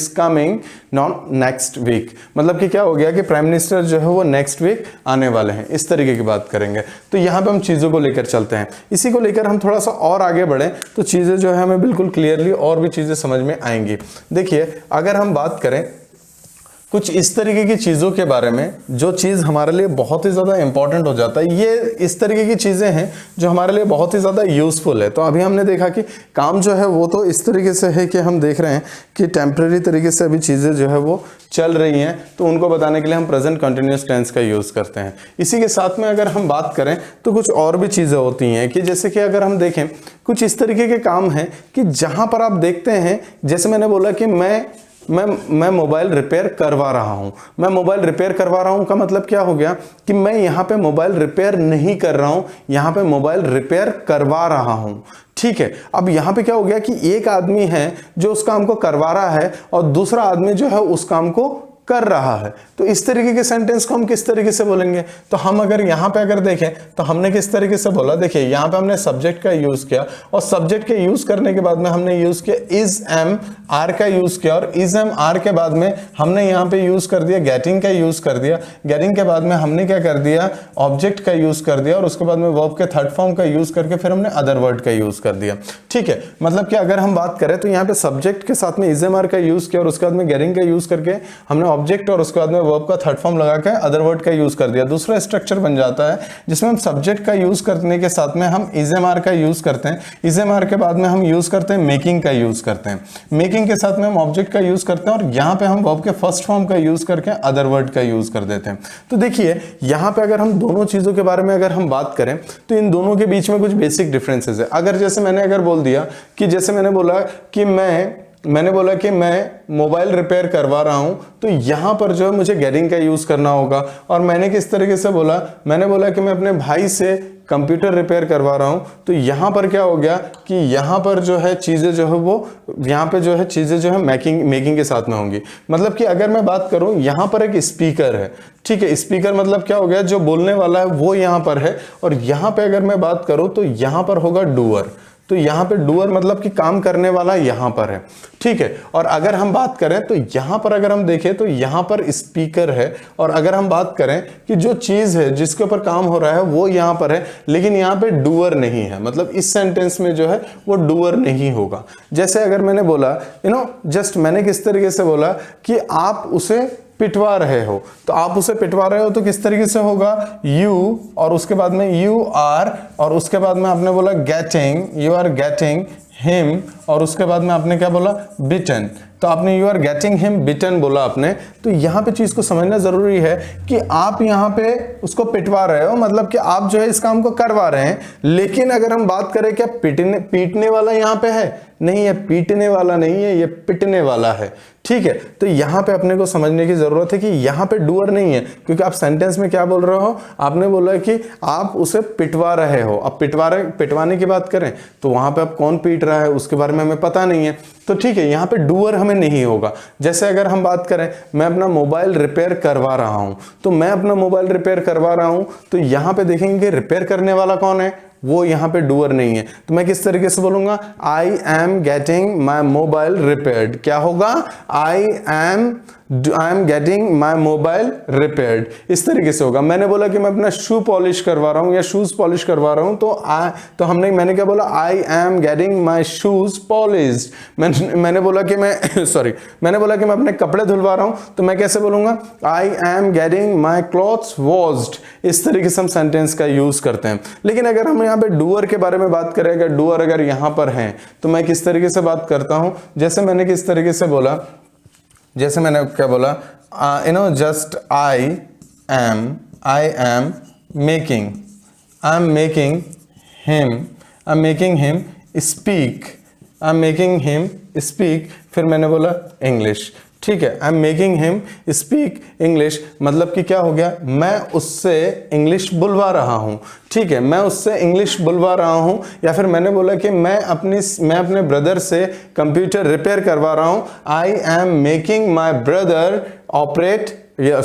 coming non next week, मतलब कि क्या हो गया कि प्राइम मिनिस्टर जो है वो नेक्स्ट वीक आने वाले हैं, इस तरीके की बात करेंगे। तो यहाँ पे हम चीजों को लेकर चलते हैं, इसी को लेकर हम थोड़ा सा और आगे बढ़े तो चीजें जो है हमें बिल्कुल क्लियरली और भी चीजें समझ में आएंगी। देखिए अगर हम बात करें कुछ इस तरीके की चीज़ों के बारे में, जो चीज़ हमारे लिए बहुत ही ज़्यादा इंपॉर्टेंट हो जाता है, ये इस तरीके की चीज़ें हैं जो हमारे लिए बहुत ही ज़्यादा यूज़फुल है। तो अभी हमने देखा कि काम जो है वो तो इस तरीके से है कि हम देख रहे हैं कि टेम्परेरी तरीके से अभी चीज़ें जो है वो चल रही हैं, तो उनको बताने के लिए हम प्रेजेंट कंटिन्यूअस टेंस का यूज़ करते हैं। इसी के साथ में अगर हम बात करें तो कुछ और भी चीज़ें होती हैं कि जैसे कि अगर हम देखें कुछ इस तरीके के काम हैं कि जहाँ पर आप देखते हैं, जैसे मैंने बोला कि मैं मोबाइल रिपेयर करवा रहा हूं। मैं मोबाइल रिपेयर करवा रहा हूं का मतलब क्या हो गया कि मैं यहां पे मोबाइल रिपेयर नहीं कर रहा हूं, यहां पे मोबाइल रिपेयर करवा रहा हूं। ठीक है, अब यहां पे क्या हो गया कि एक आदमी है जो उस काम को करवा रहा है और दूसरा आदमी जो है उस काम को कर रहा है। तो इस तरीके के सेंटेंस को हम किस तरीके से बोलेंगे? तो हम अगर यहाँ पे अगर देखें तो हमने किस तरीके से बोला, देखिए यहाँ पे हमने सब्जेक्ट का यूज किया और सब्जेक्ट के यूज करने के बाद में हमने यूज किया इज एम आर का यूज किया और इज एम आर के बाद में हमने यहाँ पे यूज कर दिया गेटिंग का यूज कर दिया। गेटिंग के बाद में हमने क्या कर दिया, ऑब्जेक्ट का यूज कर दिया और उसके बाद में वर्ब के थर्ड फॉर्म का यूज करके फिर हमने अदर वर्ड का यूज कर दिया। ठीक है, मतलब कि अगर हम बात करें तो यहाँ पे सब्जेक्ट के साथ में इज एम आर का यूज किया और उसके बाद में गेटिंग का यूज करके हमने ऑब्जेक्ट और उसके बाद में वर्ब का थर्ड फॉर्म लगा के अदर वर्ड का यूज कर दिया। दूसरा स्ट्रक्चर बन जाता है जिसमें हम सब्जेक्ट का यूज करने के साथ में हम इज एम आर का यूज करते हैं। इज एम आर के बाद में हम यूज करते हैं मेकिंग का यूज करते हैं। मेकिंग के साथ में हम ऑब्जेक्ट का यूज करते हैं और यहाँ पे हम वर्ब के फर्स्ट फॉर्म का यूज करके अदर वर्ड का यूज कर देते हैं। तो देखिए यहाँ पे अगर हम दोनों चीजों के बारे में अगर हम बात करें तो इन दोनों के बीच में कुछ बेसिक डिफरेंसेस है। अगर जैसे मैंने अगर बोल दिया कि जैसे मैंने बोला कि मैं मोबाइल रिपेयर करवा रहा हूं, तो यहां पर जो है मुझे गेटिंग का यूज करना होगा। और मैंने किस तरीके से बोला, मैंने बोला कि मैं अपने भाई से कंप्यूटर रिपेयर करवा रहा हूं, तो यहां पर क्या हो गया कि यहां पर जो है चीजें जो है वो यहां पे जो है चीजें जो है मेकिंग के साथ में होंगी। मतलब कि अगर मैं बात करूं यहां पर एक स्पीकर है, ठीक है, स्पीकर मतलब क्या हो गया, जो बोलने वाला है वो यहां पर है और यहां पे अगर मैं बात करूं तो यहां पर होगा डूअर। तो यहां पे डूअर मतलब कि काम करने वाला यहां पर है, ठीक है। और अगर हम बात करें तो यहां पर अगर हम देखें तो यहां पर स्पीकर है और अगर हम बात करें कि जो चीज है जिसके ऊपर काम हो रहा है वो यहां पर है, लेकिन यहां पे डूअर नहीं है। मतलब इस सेंटेंस में जो है वो डूअर नहीं होगा। जैसे अगर मैंने बोला जस्ट मैंने किस तरीके से बोला कि आप उसे पिटवा रहे हो, तो आप उसे पिटवा रहे हो तो किस तरीके से होगा, यू और उसके बाद में यू आर और उसके बाद में आपने बोला getting, you are getting him और उसके बाद में आपने क्या बोला, बिटन। तो आपने यू आर गेटिंग हिम बिटन बोला आपने। तो यहाँ पे चीज को समझना जरूरी है कि आप यहाँ पे उसको पिटवा रहे हो, मतलब कि आप जो है इस काम को करवा रहे हैं। लेकिन अगर हम बात करें क्या पीटने वाला यहाँ पे है, नहीं, ये पीटने वाला नहीं है, ये पिटने वाला है, ठीक है। तो यहाँ पे अपने को समझने की जरूरत है कि यहाँ पे डूअर नहीं है, क्योंकि आप सेंटेंस में क्या बोल रहे हो, आपने बोला कि आप उसे पिटवा रहे हो। अब पिटवाने की बात करें तो वहां पे अब कौन पीट रहा है उसके बारे में हमें पता नहीं है, तो ठीक है, यहाँ पे डूअर हमें नहीं होगा। जैसे अगर हम बात करें मैं अपना मोबाइल रिपेयर करवा रहा हूं, तो मैं अपना मोबाइल रिपेयर करवा रहा हूं, तो यहाँ पे देखेंगे कि रिपेयर करने वाला कौन है, वो यहाँ पे डूअर नहीं है। तो मैं किस तरीके से बोलूंगा, I am getting my mobile repaired. क्या होगा, I am getting my mobile repaired, इस तरीके से होगा। मैंने बोला कि मैं अपना शू पॉलिश करवा रहा हूं या शूज पॉलिश करवा रहा हूं, तो मैंने क्या बोला, I am getting my shoes polished. मैंने बोला कि मैं अपने कपड़े धुलवा रहा हूं, तो मैं कैसे बोलूंगा, I am getting my clothes washed. इस तरीके से हम सेंटेंस का यूज करते हैं। लेकिन अगर हम यहाँ पे डूअर के बारे में बात करें, अगर डूअर अगर यहां पर है तो मैं किस तरीके से बात करता हूं, जैसे मैंने किस तरीके से बोला, जैसे मैंने क्या बोला, just I am making him speak, फिर मैंने बोला इंग्लिश, ठीक है, I am making him speak English. मतलब कि क्या हो गया, मैं उससे इंग्लिश बुलवा रहा हूं, ठीक है, मैं उससे इंग्लिश बुलवा रहा हूं। या फिर मैंने बोला कि मैं अपने ब्रदर से कंप्यूटर रिपेयर करवा रहा हूं, I am making my brother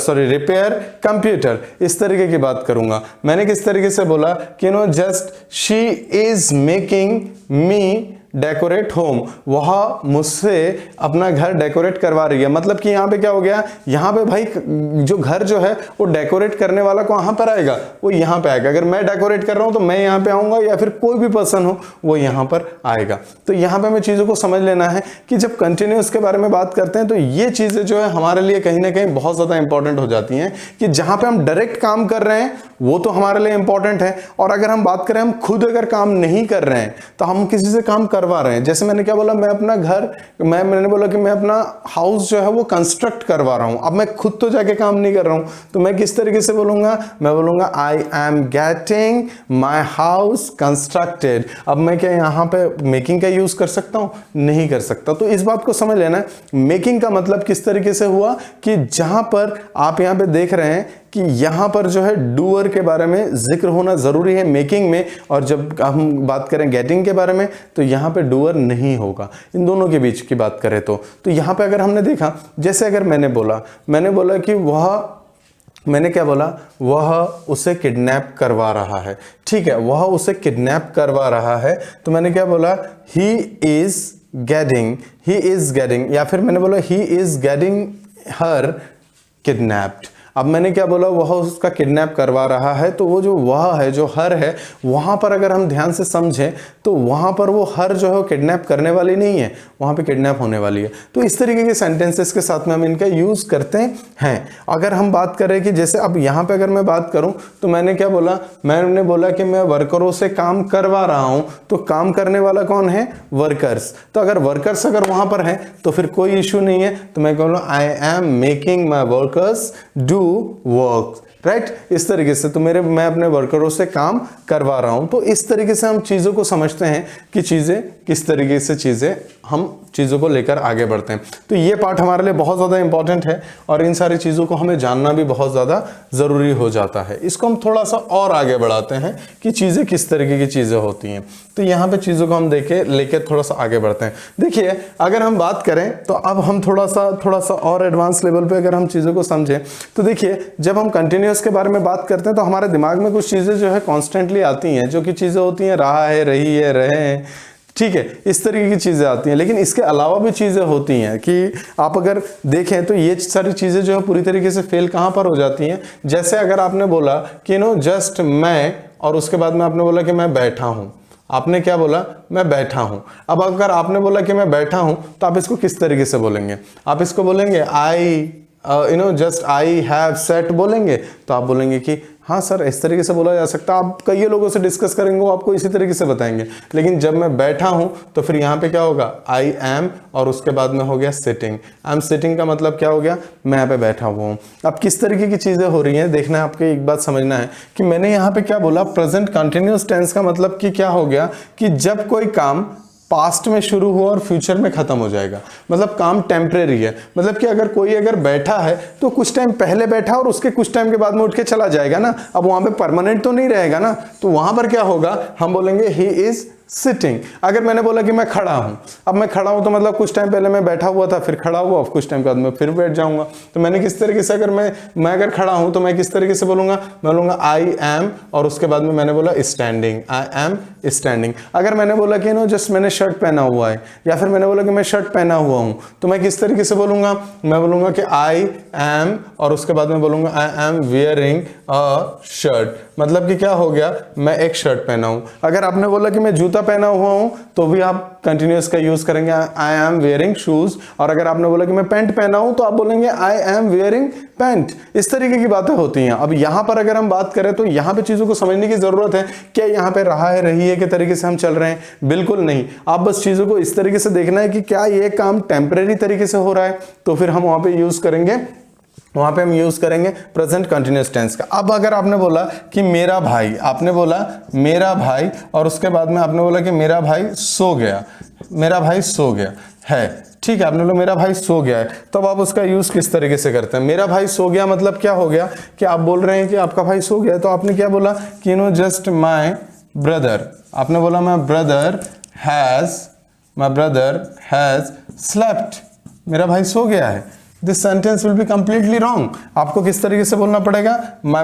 repair computer. इस तरीके की बात करूंगा। मैंने किस तरीके से बोला कि just she is making me decorate home, वह मुझसे अपना घर डेकोरेट करवा रही है। मतलब कि यहाँ पे क्या हो गया, यहाँ पे भाई जो घर जो है वो डेकोरेट करने वाला कहाँ पर आएगा, वो यहाँ पे आएगा। अगर मैं डेकोरेट कर रहा हूँ तो मैं यहाँ पे आऊंगा, या फिर कोई भी पर्सन हो वो यहाँ पर आएगा। तो यहाँ पे हमें चीजों को समझ लेना है कि जब कंटिन्यूअस के बारे में बात करते हैं तो ये चीजें जो है हमारे लिए कहीं ना कहीं बहुत ज्यादा इंपॉर्टेंट हो जाती हैं, कि जहां पे हम डायरेक्ट काम कर रहे हैं वो तो हमारे लिए इंपॉर्टेंट है, और अगर हम बात करें हम खुद अगर काम नहीं कर रहे हैं तो हम किसी से काम करवा रहे हैं। जैसे मैंने क्या बोला, मैंने बोला कि मैं अपना हाउस जो है वो कंस्ट्रक्ट करवा रहा हूं। अब मैं खुद तो जाके काम नहीं कर रहा हूं, तो मैं किस तरीके से बोलूंगा, मैं बोलूंगा I am getting my house constructed. अब मैं क्या यहां पे मेकिंग का यूज कर सकता हूं, नहीं कर सकता। तो इस बात को समझ लेना, मेकिंग का मतलब किस तरीके से हुआ कि जहां पर आप यहां पे देख रहे हैं कि यहाँ पर जो है डूअर के बारे में जिक्र होना ज़रूरी है मेकिंग में, और जब हम बात करें गेटिंग के बारे में तो यहाँ पे डूअर नहीं होगा। इन दोनों के बीच की बात करें तो यहाँ पे अगर हमने देखा, जैसे अगर मैंने बोला कि मैंने क्या बोला, वह उसे किडनैप करवा रहा है। ठीक है, वह उसे किडनैप करवा रहा है, तो मैंने क्या बोला, ही इज गेटिंग, या फिर मैंने बोला he is getting her kidnapped. अब मैंने क्या बोला, वह उसका किडनैप करवा रहा है, तो वो जो वह है, जो हर है, वहां पर अगर हम ध्यान से समझें तो वहां पर वो हर जो है किडनैप करने वाली नहीं है, वहां पे किडनैप होने वाली है। तो इस तरीके के सेंटेंसेस के साथ में हम इनका यूज करते हैं। अगर हम बात करें कि जैसे अब यहाँ पे अगर मैं बात करूं तो मैंने क्या बोला, मैंने बोला कि मैं वर्करों से काम करवा रहा हूं, तो काम करने वाला कौन है, वर्कर्स। तो अगर वर्कर्स अगर वहां पर है तो फिर कोई इश्यू नहीं है, तो मैं कहूँगा I am making my workers do work, right. इस तरीके से तो मैं अपने वर्करों से काम करवा रहा हूं। तो इस तरीके से हम चीजों को समझते हैं कि चीजें किस तरीके से हम चीजों को लेकर आगे बढ़ते हैं। तो ये पार्ट हमारे लिए बहुत ज्यादा इंपॉर्टेंट है और इन सारी चीजों को हमें जानना भी बहुत ज्यादा जरूरी हो जाता है। इसको हम थोड़ा सा और आगे बढ़ाते हैं कि चीजें किस तरीके की चीजें होती हैं। तो यहाँ पे चीजों को हम लेके थोड़ा सा आगे बढ़ते हैं। देखिए, अगर हम बात करें तो अब हम थोड़ा सा और एडवांस लेवल पे अगर हम चीजों को समझें तो देखिए, जब हम कंटिन्यूअस के बारे में बात करते हैं तो हमारे दिमाग में कुछ चीजें जो है कॉन्स्टेंटली आती हैं, जो कि चीजें होती हैं रहा है, रही है, रहे हैं, ठीक है, इस तरीके की चीजें आती हैं। लेकिन इसके अलावा भी चीजें होती हैं कि आप अगर देखें तो ये सारी चीजें जो है पूरी तरीके से फेल कहां पर हो जाती हैं। जैसे अगर आपने बोला कि जस्ट मैं, और उसके बाद में आपने बोला कि मैं बैठा हूं। आपने क्या बोला, मैं बैठा हूं। अब अगर आपने बोला कि मैं बैठा हूं तो आप इसको किस तरीके से बोलेंगे, आप इसको बोलेंगे I just I have set बोलेंगे, तो आप बोलेंगे कि हाँ सर इस तरीके से बोला जा सकता है। आप कई लोगों से डिस्कस करेंगे, वो आपको इसी तरीके से बताएंगे। लेकिन जब मैं बैठा हूं तो फिर यहाँ पे क्या होगा, आई एम, और उसके बाद में हो गया सिटिंग। आई एम सिटिंग का मतलब क्या हो गया, मैं यहाँ पे बैठा हुआ हूँ। अब किस तरीके की चीजें हो रही हैं देखना है, आपको एक बात समझना है कि मैंने यहाँ पे क्या बोला, प्रेजेंट कंटिन्यूअस टेंस का मतलब कि क्या हो गया कि जब कोई काम पास्ट में शुरू हुआ और फ्यूचर में खत्म हो जाएगा, मतलब काम टेम्परेरी है। मतलब कि अगर कोई बैठा है तो कुछ टाइम पहले बैठा और उसके कुछ टाइम के बाद में उठ के चला जाएगा ना, अब वहां पे परमानेंट तो नहीं रहेगा ना। तो वहां पर क्या होगा, हम बोलेंगे ही इज सिटिंग। अगर मैंने बोला कि मैं खड़ा हूं, अब मैं खड़ा हूं तो मतलब कुछ टाइम पहले मैं बैठा हुआ था, फिर खड़ा हुआ, कुछ टाइम के बाद मैं फिर बैठ जाऊंगा। तो मैंने किस तरीके से, अगर मैं अगर खड़ा हूं तो मैं किस तरीके से बोलूंगा, मैं बोलूंगा आई एम, और उसके बाद में मैंने बोला स्टैंडिंग, आई एम स्टैंडिंग। अगर मैंने बोला कि जस्ट मैंने शर्ट पहना हुआ है, या फिर मैंने बोला कि मैं शर्ट पहना हुआ हूं, तो मैं किस तरीके से बोलूंगा, मैं बोलूंगा कि आई एम, और उसके बाद में बोलूंगा I am wearing a shirt. मतलब कि क्या हो गया, मैं एक शर्ट पहना हूं। अगर आपने बोला कि मैं जूता पहना हुआ हूं तो भी आप कंटिन्यूअस का यूज करेंगे, आई एम वेयरिंग शूज। और अगर आपने बोला कि मैं पैंट पहना हूं तो आप बोलेंगे आई एम वेयरिंग पैंट। इस तरीके की बातें होती हैं। अब यहां पर अगर हम बात करें तो यहां पे चीजों को समझने की जरूरत है। क्या यहां पे रहा है, रही है के तरीके से हम चल रहे हैं? बिल्कुल नहीं। आप बस चीजों को इस तरीके से देखना है कि क्या ये काम टेम्परेरी तरीके से हो रहा है, तो फिर हम वहां पे यूज करेंगे, वहां पे हम यूज करेंगे प्रेजेंट कंटिन्यूअस टेंस का। अब अगर आपने बोला कि मेरा भाई, आपने बोला मेरा भाई, और उसके बाद में आपने बोला कि मेरा भाई सो गया, मेरा भाई सो गया है, ठीक है, आपने बोला मेरा भाई सो गया है, तब आप उसका यूज किस तरीके से करते हैं? मेरा भाई सो गया मतलब क्या हो गया कि आप बोल रहे हैं कि आपका भाई सो गया, तो आपने क्या बोला कि जस्ट माई ब्रदर, आपने बोला माई ब्रदर हैज स्लेप्ट, मेरा भाई सो गया है। This sentence will be completely wrong. आपको किस तरीके से बोलना पड़ेगा, माई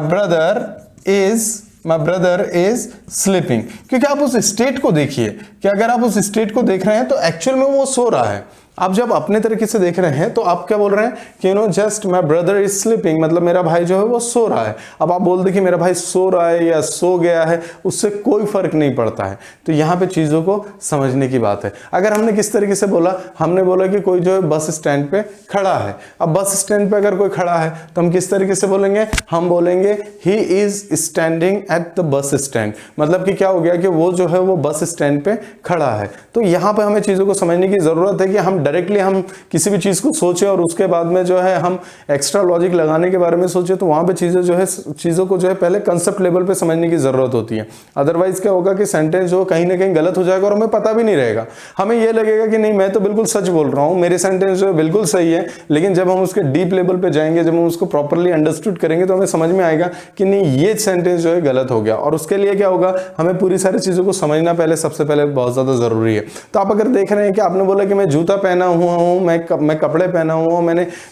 ब्रदर इज स्लीपिंग। क्योंकि आप उस स्टेट को देखिए कि अगर आप उस स्टेट को देख रहे हैं तो एक्चुअल में वो सो रहा है। आप जब अपने तरीके से देख रहे हैं तो आप क्या बोल रहे हैं कि just my brother is sleeping, मतलब मेरा भाई जो है वो सो रहा है। अब आप बोल दे कि मेरा भाई सो रहा है या सो गया है, उससे कोई फर्क नहीं पड़ता है। तो यहाँ पे चीजों को समझने की बात है। अगर हमने किस तरीके से बोला, हमने बोला कि कोई जो है बस स्टैंड पे खड़ा है। अब बस स्टैंड पे अगर कोई खड़ा है तो हम किस तरीके से बोलेंगे, हम बोलेंगे he is standing at the bus stand. मतलब कि क्या हो गया कि वो जो है वो बस स्टैंड पे खड़ा है। तो यहाँ पे हमें चीजों को समझने की जरूरत है कि हम डायरेक्टली हम किसी भी चीज़ को सोचें और उसके बाद में जो है हम एक्स्ट्रा लॉजिक लगाने के बारे में सोचें, तो वहाँ पे चीज़ों को जो है पहले कंसेप्ट लेवल पे समझने की ज़रूरत होती है। अदरवाइज क्या होगा कि सेंटेंस जो कहीं ना कहीं गलत हो जाएगा और हमें पता भी नहीं रहेगा। हमें ये लगेगा कि नहीं, मैं तो बिल्कुल सच बोल रहा हूँ, मेरे सेंटेंस जो है बिल्कुल सही है, लेकिन जब हम उसके डीप लेवल पे जाएंगे, जब हम उसको प्रॉपरली अंडरस्टूड करेंगे, तो हमें समझ में आएगा कि नहीं, ये सेंटेंस जो है गलत हो गया। और उसके लिए क्या होगा, हमें पूरी सारी चीज़ों को समझना पहले सबसे पहले बहुत ज़्यादा ज़रूरी है। तो आप अगर देख रहे हैं कि आपने बोला कि मैं जूता पहना हुआ हूँ, मैं कपड़े पहना हुआ हूँ,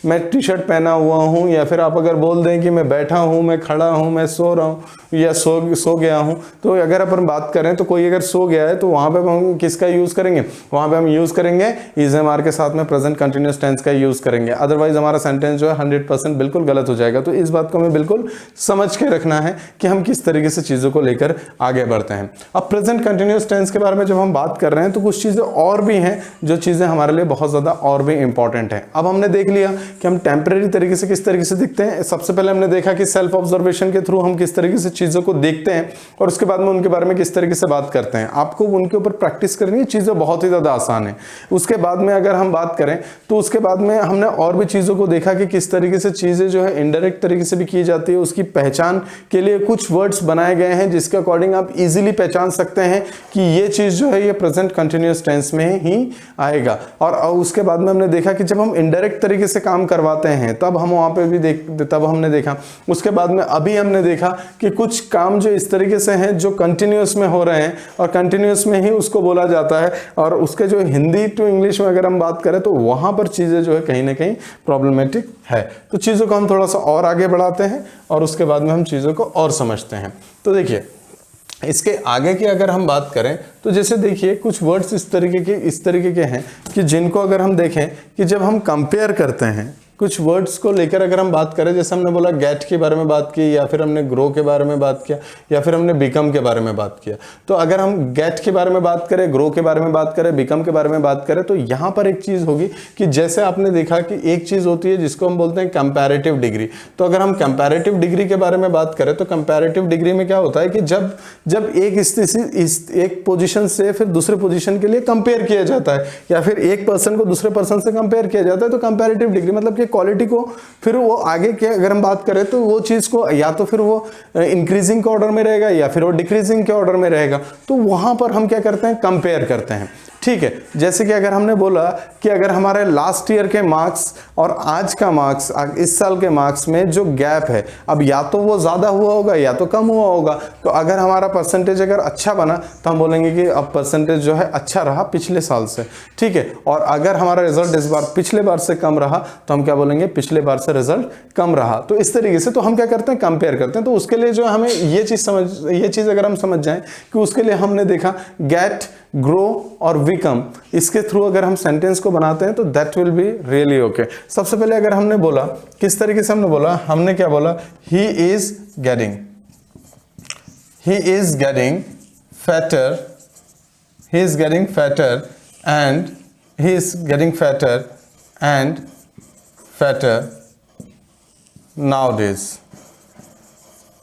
मैं टी शर्ट पहना हुआ हूँ, या फिर आप अगर बोल दें कि मैं बैठा हूँ, मैं खड़ा हूँ, मैं सो रहा हूँ या सो गया हूँ, तो अगर अपन बात करें तो कोई अगर सो गया है तो वहाँ पे हम किसका यूज़ करेंगे, वहाँ पे हम यूज़ करेंगे इज एम आर के साथ में प्रेजेंट कंटिन्यूअस टेंस का यूज़ करेंगे। अदरवाइज हमारा सेंटेंस जो है 100% बिल्कुल गलत हो जाएगा। तो इस बात को हमें बिल्कुल समझ के रखना है कि हम किस तरीके से चीज़ों को लेकर आगे बढ़ते हैं। अब प्रेजेंट कंटिन्यूअस टेंस के बारे में जब हम बात कर रहे हैं तो कुछ चीज़ें और भी हैं जो चीज़ें हमारे लिए बहुत ज़्यादा और भी इंपॉर्टेंट है। अब हमने देख लिया कि हम टेम्परेरी तरीके से किस तरीके से दिखते हैं। सबसे पहले हमने देखा कि सेल्फ ऑब्जर्वेशन के थ्रू हम किस तरीके से चीज़ों को देखते हैं और उसके बाद में उनके बारे में किस तरीके से बात करते हैं। आपको उनके ऊपर प्रैक्टिस करनी है, चीज़ें बहुत ही ज़्यादा आसान है। उसके बाद में अगर हम बात करें तो उसके बाद में हमने और भी चीज़ों को देखा कि किस तरीके से चीज़ें जो है इनडायरेक्ट तरीके से भी की जाती है। उसकी पहचान के लिए कुछ वर्ड्स बनाए गए हैं जिसके अकॉर्डिंग आप इजीली पहचान सकते हैं कि ये चीज़ जो है ये प्रेजेंट कंटिन्यूअस टेंस में ही आएगा। और उसके बाद में हमने देखा कि जब हम इनडायरेक्ट तरीके से काम करवाते हैं तब हम वहाँ पे भी तब हमने देखा। उसके बाद में अभी हमने देखा कि कुछ काम जो इस तरीके से हैं जो कंटिन्यूअस में हो रहे हैं और कंटिन्यूअस में ही उसको बोला जाता है। और उसके जो हिंदी टू इंग्लिश में अगर हम बात करें तो वहाँ पर चीज़ें जो है कहीं ना कहीं प्रॉब्लमेटिक है। तो चीज़ों को हम थोड़ा सा और आगे बढ़ाते हैं और उसके बाद में हम चीज़ों को और समझते हैं। तो देखिए, इसके आगे की अगर हम बात करें तो जैसे देखिए कुछ वर्ड्स इस तरीके के हैं कि जिनको अगर हम देखें कि जब हम कंपेयर करते हैं कुछ वर्ड्स को लेकर, अगर हम बात करें, जैसे हमने बोला गेट के बारे में बात की, या फिर हमने ग्रो के बारे में बात किया, या फिर हमने बिकम के बारे में बात किया। तो अगर हम गेट के बारे में बात करें, ग्रो के बारे में बात करें, बिकम के बारे में बात करें, तो यहाँ पर एक चीज़ होगी कि जैसे आपने देखा कि एक चीज़ होती है जिसको हम बोलते हैं कंपैरेटिव डिग्री। तो अगर हम कंपैरेटिव डिग्री के बारे में बात करें तो कंपैरेटिव डिग्री में क्या होता है कि जब एक स्थिति एक पोजीशन से फिर दूसरे पोजीशन के लिए कंपेयर किया जाता है, या फिर एक पर्सन को दूसरे पर्सन से कंपेयर किया जाता है, तो कंपैरेटिव डिग्री मतलब क्वालिटी को फिर वो आगे के अगर हम बात करें तो वो चीज को या तो फिर वो इंक्रीजिंग के ऑर्डर में रहेगा या फिर वो डिक्रीजिंग के ऑर्डर में रहेगा। तो वहां पर हम क्या करते हैं, कंपेयर करते हैं। ठीक है, जैसे कि अगर हमने बोला कि अगर हमारे लास्ट ईयर के मार्क्स और आज का मार्क्स, इस साल के मार्क्स में जो गैप है, अब या तो वो ज़्यादा हुआ होगा या तो कम हुआ होगा। तो अगर हमारा परसेंटेज अगर अच्छा बना तो हम बोलेंगे कि अब परसेंटेज जो है अच्छा रहा पिछले साल से। ठीक है, और अगर हमारा रिजल्ट इस बार पिछले बार से कम रहा तो हम क्या बोलेंगे, पिछले बार से रिजल्ट कम रहा। तो इस तरीके से तो हम क्या करते हैं, कंपेयर करते हैं। तो उसके लिए जो हमें ये चीज़ अगर हम समझ जाएं कि उसके लिए हमने देखा गेट, ग्रो और बिकम, इसके थ्रू अगर हम सेंटेंस को बनाते हैं तो that will be really okay. सबसे पहले अगर हमने बोला, किस तरीके से हमने बोला, हमने क्या बोला, he is getting fatter, he is getting fatter and fatter nowadays।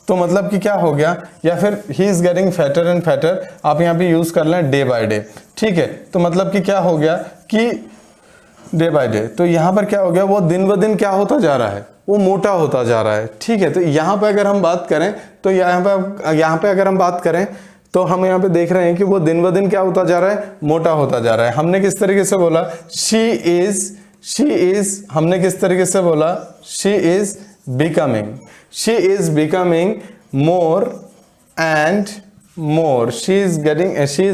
तो मतलब कि क्या हो गया, या फिर he is getting fatter and fatter आप यहाँ पे यूज कर लें डे बाय डे। ठीक है, तो मतलब कि क्या हो गया कि डे बाय डे, तो यहाँ पर क्या हो गया, वो दिन ब दिन क्या होता जा रहा है, वो मोटा होता जा रहा है। ठीक है, तो यहाँ पे अगर हम बात करें तो यहाँ पे अगर हम बात करें तो हम यहाँ पे देख रहे हैं कि वो दिन ब दिन क्या होता जा रहा है, मोटा होता जा रहा है। हमने किस तरीके से बोला, शी इज, हमने किस तरीके से बोला, she is becoming more and more, she is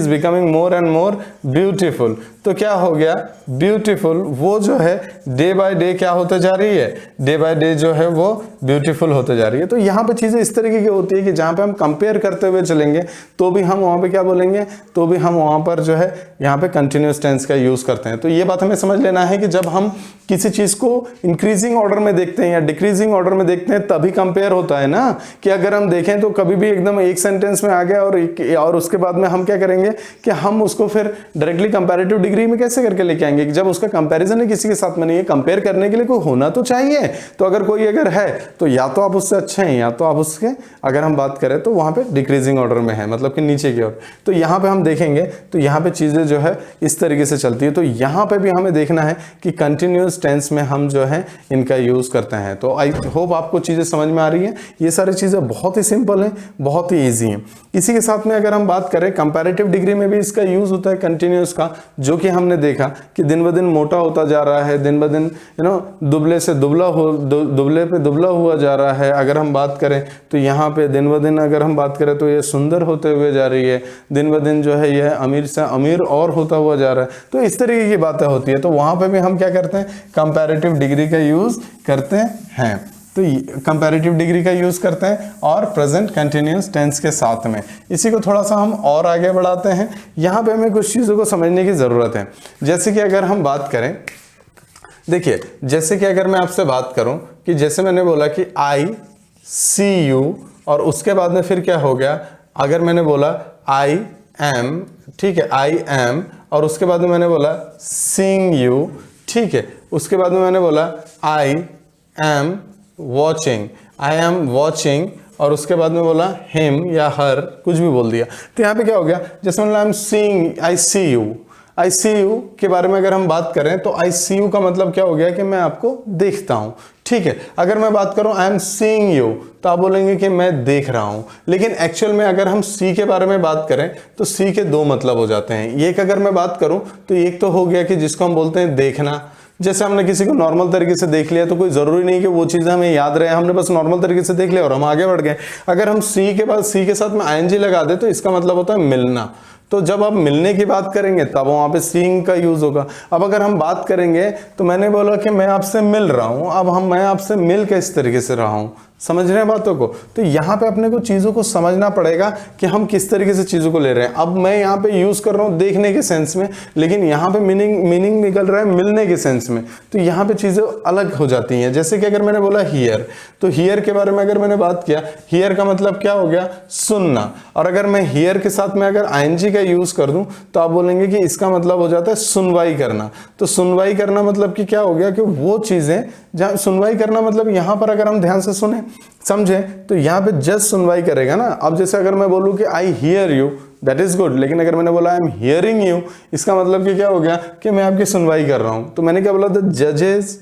becoming more and more beautiful। तो क्या हो गया, ब्यूटीफुल, वो जो है डे बाय डे क्या होते जा रही है, डे बाय डे जो है वो ब्यूटीफुल होते जा रही है। तो यहाँ पे चीज़ें इस तरीके की होती है कि जहाँ पे हम कंपेयर करते हुए चलेंगे तो भी हम वहाँ पे क्या बोलेंगे, तो भी हम वहाँ पर जो है यहाँ पे कंटिन्यूअस टेंस का यूज़ करते हैं। तो ये बात हमें समझ लेना है कि जब हम किसी चीज़ को इंक्रीजिंग ऑर्डर में देखते हैं या डिक्रीजिंग ऑर्डर में देखते हैं तभी कंपेयर होता है ना। कि अगर हम देखें तो कभी भी एकदम एक सेंटेंस में आ गया और उसके बाद में हम क्या करेंगे कि हम उसको फिर डायरेक्टली कंपैरेटिव डिग्री में कैसे करके लेके आएंगे कि जब उसका कंपैरिजन है किसी के साथ में नहीं है, कंपेयर करने के लिए कोई होना तो चाहिए। तो अगर कोई अगर है तो या तो आप उससे अच्छे हैं या तो आप उसके, अगर हम बात करें तो वहां पे डिक्रीजिंग ऑर्डर में है, मतलब कि नीचे की ओर। तो यहाँ पे हम देखेंगे तो यहाँ पे चीजें जो है इस तरीके से चलती है। तो यहाँ पे भी हमें देखना है कि कंटिन्यूअस टेंस में हम जो है इनका यूज करते हैं। तो आई होप आपको चीजें समझ में आ रही है। ये सारी चीजें बहुत ही सिंपल है, बहुत ही ईजी है। इसी के साथ में अगर हम बात करें कंपैरेटिव डिग्री में भी इसका यूज होता है कंटिन्यूअस का, जो कि हमने देखा कि दिन ब दिन मोटा होता जा रहा है, दिन ब दिन दुबले से दुबले पे दुबला हुआ जा रहा है। अगर हम बात करें तो यहाँ पे दिन ब दिन अगर हम बात करें तो ये सुंदर होते हुए जा रही है, दिन ब दिन जो है यह अमीर से अमीर और होता हुआ जा रहा है। तो इस तरीके की बातें होती है। तो वहां पे भी हम क्या करते हैं, कंपैरेटिव डिग्री का यूज करते हैं। तो कंपैरेटिव डिग्री का यूज करते हैं और प्रेजेंट कंटिन्यूअस टेंस के साथ में। इसी को थोड़ा सा हम और आगे बढ़ाते हैं। यहाँ पे हमें कुछ चीज़ों को समझने की ज़रूरत है। जैसे कि अगर हम बात करें, देखिए जैसे कि अगर मैं आपसे बात करूं कि जैसे मैंने बोला कि आई सी यू, और उसके बाद में फिर क्या हो गया, अगर मैंने बोला आई एम, ठीक है, आई एम, और उसके बाद में मैंने बोला सीइंग यू, ठीक है, उसके बाद में मैंने बोला I am watching, I am watching, और उसके बाद में बोला हिम या हर, कुछ भी बोल दिया। तो यहाँ पे क्या हो गया, जैसे मतलब I am seeing, I see you, I see you के बारे में अगर हम बात करें तो आई सी यू का मतलब क्या हो गया कि मैं आपको देखता हूं, ठीक है। अगर मैं बात करूं आई एम सीइंग यू तो आप बोलेंगे कि मैं देख रहा हूं, लेकिन एक्चुअल में अगर हम सी के बारे में बात करें तो सी के दो मतलब हो जाते हैं। एक अगर मैं बात करूं तो एक तो हो गया कि जिसको हम बोलते हैं देखना, जैसे हमने किसी को नॉर्मल तरीके से देख लिया तो कोई जरूरी नहीं कि वो चीजें हमें याद रहे, हमने बस नॉर्मल तरीके से देख लिया और हम आगे बढ़ गए। अगर हम सी के बाद सी के साथ में आईएनजी लगा दे तो इसका मतलब होता है मिलना। तो जब आप मिलने की बात करेंगे तब वहां पे सीइंग का यूज होगा। अब अगर हम बात करेंगे तो मैंने बोला कि मैं आपसे मिल रहा हूं, अब मैं आपसे मिल किस तरीके से रहा हूं, समझ रहे हैं बातों को। तो यहाँ पे अपने को चीजों को समझना पड़ेगा कि हम किस तरीके से चीजों को ले रहे हैं। अब मैं यहाँ पे यूज कर रहा हूँ देखने के सेंस में, लेकिन यहाँ पे मीनिंग निकल रहा है मिलने के सेंस में। तो यहाँ पे चीजें अलग हो जाती हैं। जैसे कि अगर मैंने बोला हियर, तो हियर के बारे में अगर मैंने बात किया, हियर का मतलब क्या हो गया, सुनना। और अगर मैं हियर के साथ में अगर आईएनजी का यूज कर दूं तो आप बोलेंगे कि इसका मतलब हो जाता है सुनवाई करना। तो सुनवाई करना मतलब कि क्या हो गया कि वो चीजें जहां सुनवाई करना मतलब यहां पर अगर हम ध्यान से सुने समझे तो यहां पे जज सुनवाई करेगा ना। अब जैसे अगर मैं बोलूं कि I hear you, that is good, लेकिन अगर मैंने बोला आई एम हियरिंग यू, इसका मतलब कि क्या हो गया कि मैं आपकी सुनवाई कर रहा हूं। तो मैंने क्या बोला, द जज इज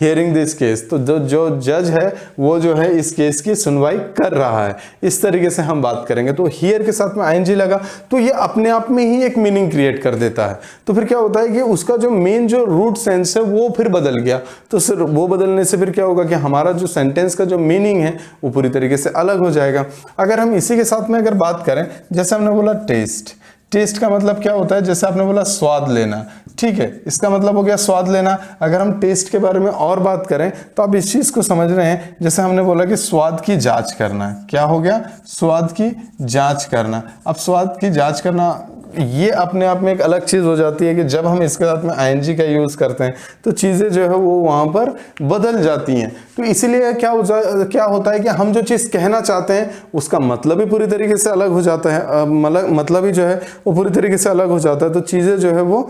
हियरिंग दिस केस। तो जो जज है वो जो है इस केस की सुनवाई कर रहा है। इस तरीके से हम बात करेंगे। तो हियर के साथ में आईएनजी लगा तो ये अपने आप में ही एक मीनिंग क्रिएट कर देता है। तो फिर क्या होता है कि उसका जो मेन जो रूट सेंस है वो फिर बदल गया। तो सिर्फ वो बदलने से फिर क्या होगा कि हमारा जो सेंटेंस का जो मीनिंग है वो पूरी तरीके से अलग हो जाएगा। अगर हम इसी के साथ में अगर बात करें, जैसे हमने बोला टेस्ट, टेस्ट का मतलब क्या होता है, जैसे आपने बोला स्वाद लेना, ठीक है, इसका मतलब हो गया स्वाद लेना। अगर हम टेस्ट के बारे में और बात करें तो आप इस चीज को समझ रहे हैं। जैसे हमने बोला कि स्वाद की जांच करना, क्या हो गया, स्वाद की जांच करना। अब स्वाद की जांच करना ये अपने आप में एक अलग चीज हो जाती है कि जब हम इसके साथ में आईएनजी का यूज करते हैं तो चीजें जो है वो वहां पर बदल जाती हैं। तो इसीलिए क्या होता है कि हम जो चीज कहना चाहते हैं उसका मतलब ही पूरी तरीके से अलग हो जाता है, मतलब ही जो है वो पूरी तरीके से अलग हो जाता है। तो चीजें जो है वो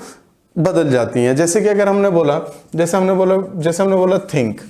बदल जाती हैं। जैसे कि अगर हमने बोला, जैसे हमने बोला थिंक,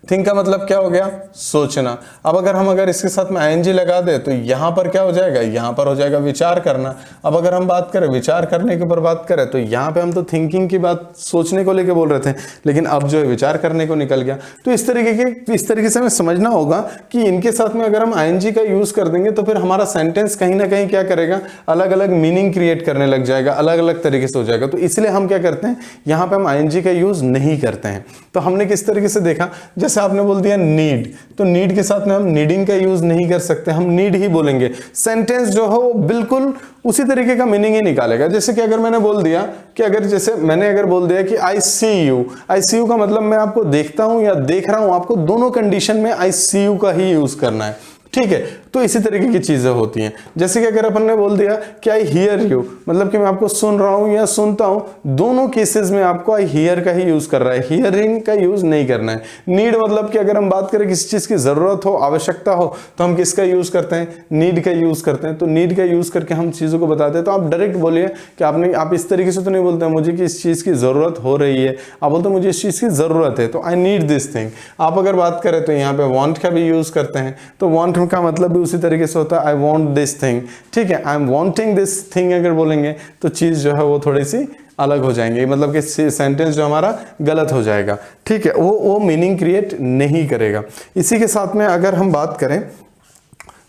थिंक का मतलब क्या हो गया, सोचना। अब अगर इसके साथ में आईएनजी लगा दे तो यहां पर क्या हो जाएगा, यहां पर हो जाएगा विचार करना। अब अगर हम बात करें विचार करने के ऊपर बात करें तो यहां पे हम तो थिंकिंग की बात सोचने को लेके बोल रहे थे, लेकिन अब जो है विचार करने को निकल गया। तो इस तरीके से हमें समझना होगा कि इनके साथ में अगर हम आईएनजी का यूज कर देंगे तो फिर हमारा सेंटेंस कहीं ना कहीं क्या करेगा, अलग अलग मीनिंग क्रिएट करने लग जाएगा, अलग अलग तरीके से हो जाएगा। तो इसलिए हम क्या करते हैं, यहाँ पे हम आईएनजी का यूज नहीं करते हैं। तो हमने किस तरीके से देखा, जैसे आपने बोल दिया नीड, तो नीड के साथ में हम नीडिंग का यूज नहीं कर सकते, हम नीड ही बोलेंगे। सेंटेंस जो है वो बिल्कुल उसी तरीके का मीनिंग ही निकालेगा। जैसे कि अगर मैंने बोल दिया कि अगर बोल दिया कि आई see you, I see you का मतलब मैं आपको देखता हूं या देख रहा हूं, आपको दोनों कंडीशन में आई सी यू का ही यूज करना है, ठीक है। तो इसी तरीके की चीजें होती हैं। जैसे कि अगर अपन ने बोल दिया कि आई हियर यू, मतलब कि मैं आपको सुन रहा हूं या सुनता हूं, दोनों केसेस में आपको आई हियर का ही यूज कर रहा है, हियरिंग का यूज नहीं करना है। नीड मतलब कि अगर हम बात करें किसी चीज की जरूरत हो, आवश्यकता हो, तो हम किसका यूज करते हैं, नीड का यूज करते हैं। तो नीड का यूज करके हम चीजों को बताते हैं। तो आप डायरेक्ट बोलिए कि आप इस तरीके से तो नहीं बोलते मुझे कि इस चीज की जरूरत हो रही है, आप बोलते मुझे इस चीज की जरूरत है, तो आई नीड दिस थिंग। आप अगर बात करें तो यहाँ पे वांट का भी यूज करते हैं, तो वांट का मतलब भी उसी तरीके से होता है, आई वांट दिस थिंग। ठीक है, I am wanting this thing अगर बोलेंगे तो चीज जो है वो थोड़ी सी अलग हो जाएंगे, मतलब कि सेंटेंस जो हमारा गलत हो जाएगा। ठीक है, वो मीनिंग क्रिएट नहीं करेगा। इसी के साथ में अगर हम बात करें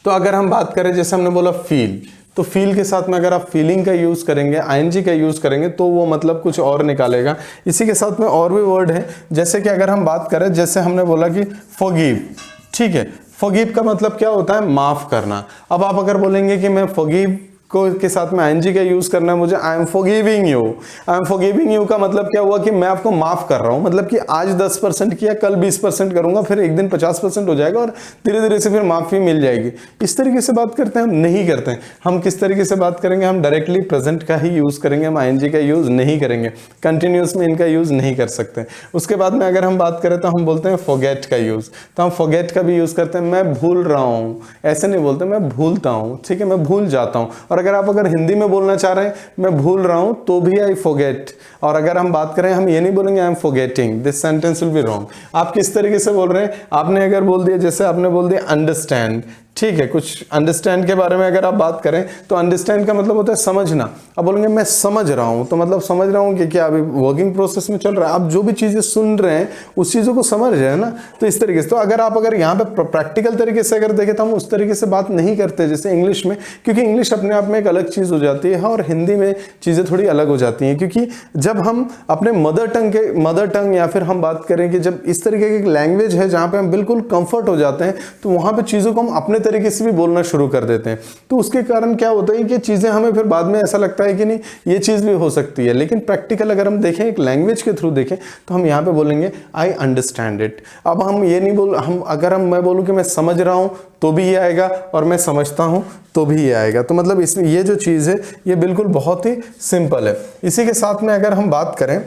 तो अगर हम बात करें जैसे हमने बोला फील, तो फील के साथ में अगर आप फीलिंग का यूज करेंगे, आईएनजी का यूज करेंगे, तो वो मतलब कुछ और निकालेगा। इसी के साथ में और भी वर्ड है, जैसे कि अगर हम बात करें, जैसे हमने बोला कि फॉरगिव। ठीक है, फॉरगिव का मतलब क्या होता है, माफ करना। अब आप अगर बोलेंगे कि मैं फॉरगिव को के साथ में आईएनजी का यूज करना है मुझे, I am forgiving you. I am forgiving you का मतलब क्या हुआ कि मैं आपको माफ कर रहा हूं, मतलब कि आज 10% किया, कल 20% करूंगा, फिर एक दिन 50% हो जाएगा और धीरे धीरे से फिर माफी मिल जाएगी। इस तरीके से बात करते हैं हम, नहीं करते हैं। हम किस तरीके से बात करेंगे, हम डायरेक्टली प्रेजेंट का ही यूज करेंगे, हम आईएनजी का यूज नहीं करेंगे, कंटिन्यूस में इनका यूज नहीं कर सकते। उसके बाद में अगर हम बात करें तो हम बोलते हैं फॉरगेट का यूज, तो हम फॉरगेट का भी यूज करते हैं, मैं भूल रहा हूं, ऐसे नहीं बोलते मैं भूलता हूं। ठीक है, मैं भूल जाता हूं। और अगर हिंदी में बोलना चाह रहे हैं मैं भूल रहा हूं, तो भी आई फॉरगेट। और अगर हम बात करें, हम ये नहीं बोलेंगे I am forgetting, this sentence will be wrong. आप किस तरीके से बोल रहे हैं, आपने अगर बोल दिया, जैसे आपने बोल दिया अंडरस्टैंड। ठीक है, कुछ अंडरस्टैंड के बारे में अगर आप बात करें तो अंडरस्टैंड का मतलब होता है समझना। अब बोलेंगे मैं समझ रहा हूं, तो मतलब समझ रहा हूं कि क्या अभी वर्किंग प्रोसेस में चल रहा है, आप जो भी चीजें सुन रहे हैं उस चीजों को समझ रहे हैं ना। तो इस तरीके से, तो अगर यहाँ पे प्रैक्टिकल तरीके से अगर देखें तो हम उस तरीके से बात नहीं करते जैसे इंग्लिश में, क्योंकि इंग्लिश अपने आप में एक अलग चीज हो जाती है और हिंदी में चीजें थोड़ी अलग हो जाती हैं। क्योंकि जब हम अपने मदर टंग या फिर हम बात करें कि जब इस तरीके की लैंग्वेज है जहां पे हम बिल्कुल कंफर्ट हो जाते हैं, तो वहां पे चीजों को हम अपने तरीके से भी बोलना शुरू कर देते हैं। तो उसके कारण क्या होता है कि चीजें हमें फिर बाद में ऐसा लगता है कि नहीं ये चीज भी हो सकती है। लेकिन प्रैक्टिकल अगर हम देखें, एक लैंग्वेज के थ्रू देखें, तो हम यहाँ पे बोलेंगे आई अंडरस्टैंड इट। अब हम ये नहीं मैं बोलूं कि मैं समझ रहा हूं तो भी ये आएगा, और मैं समझता हूं तो भी ये आएगा। तो मतलब इसमें ये जो चीज है ये बिल्कुल बहुत ही सिंपल है। इसी के साथ में अगर हम बात करें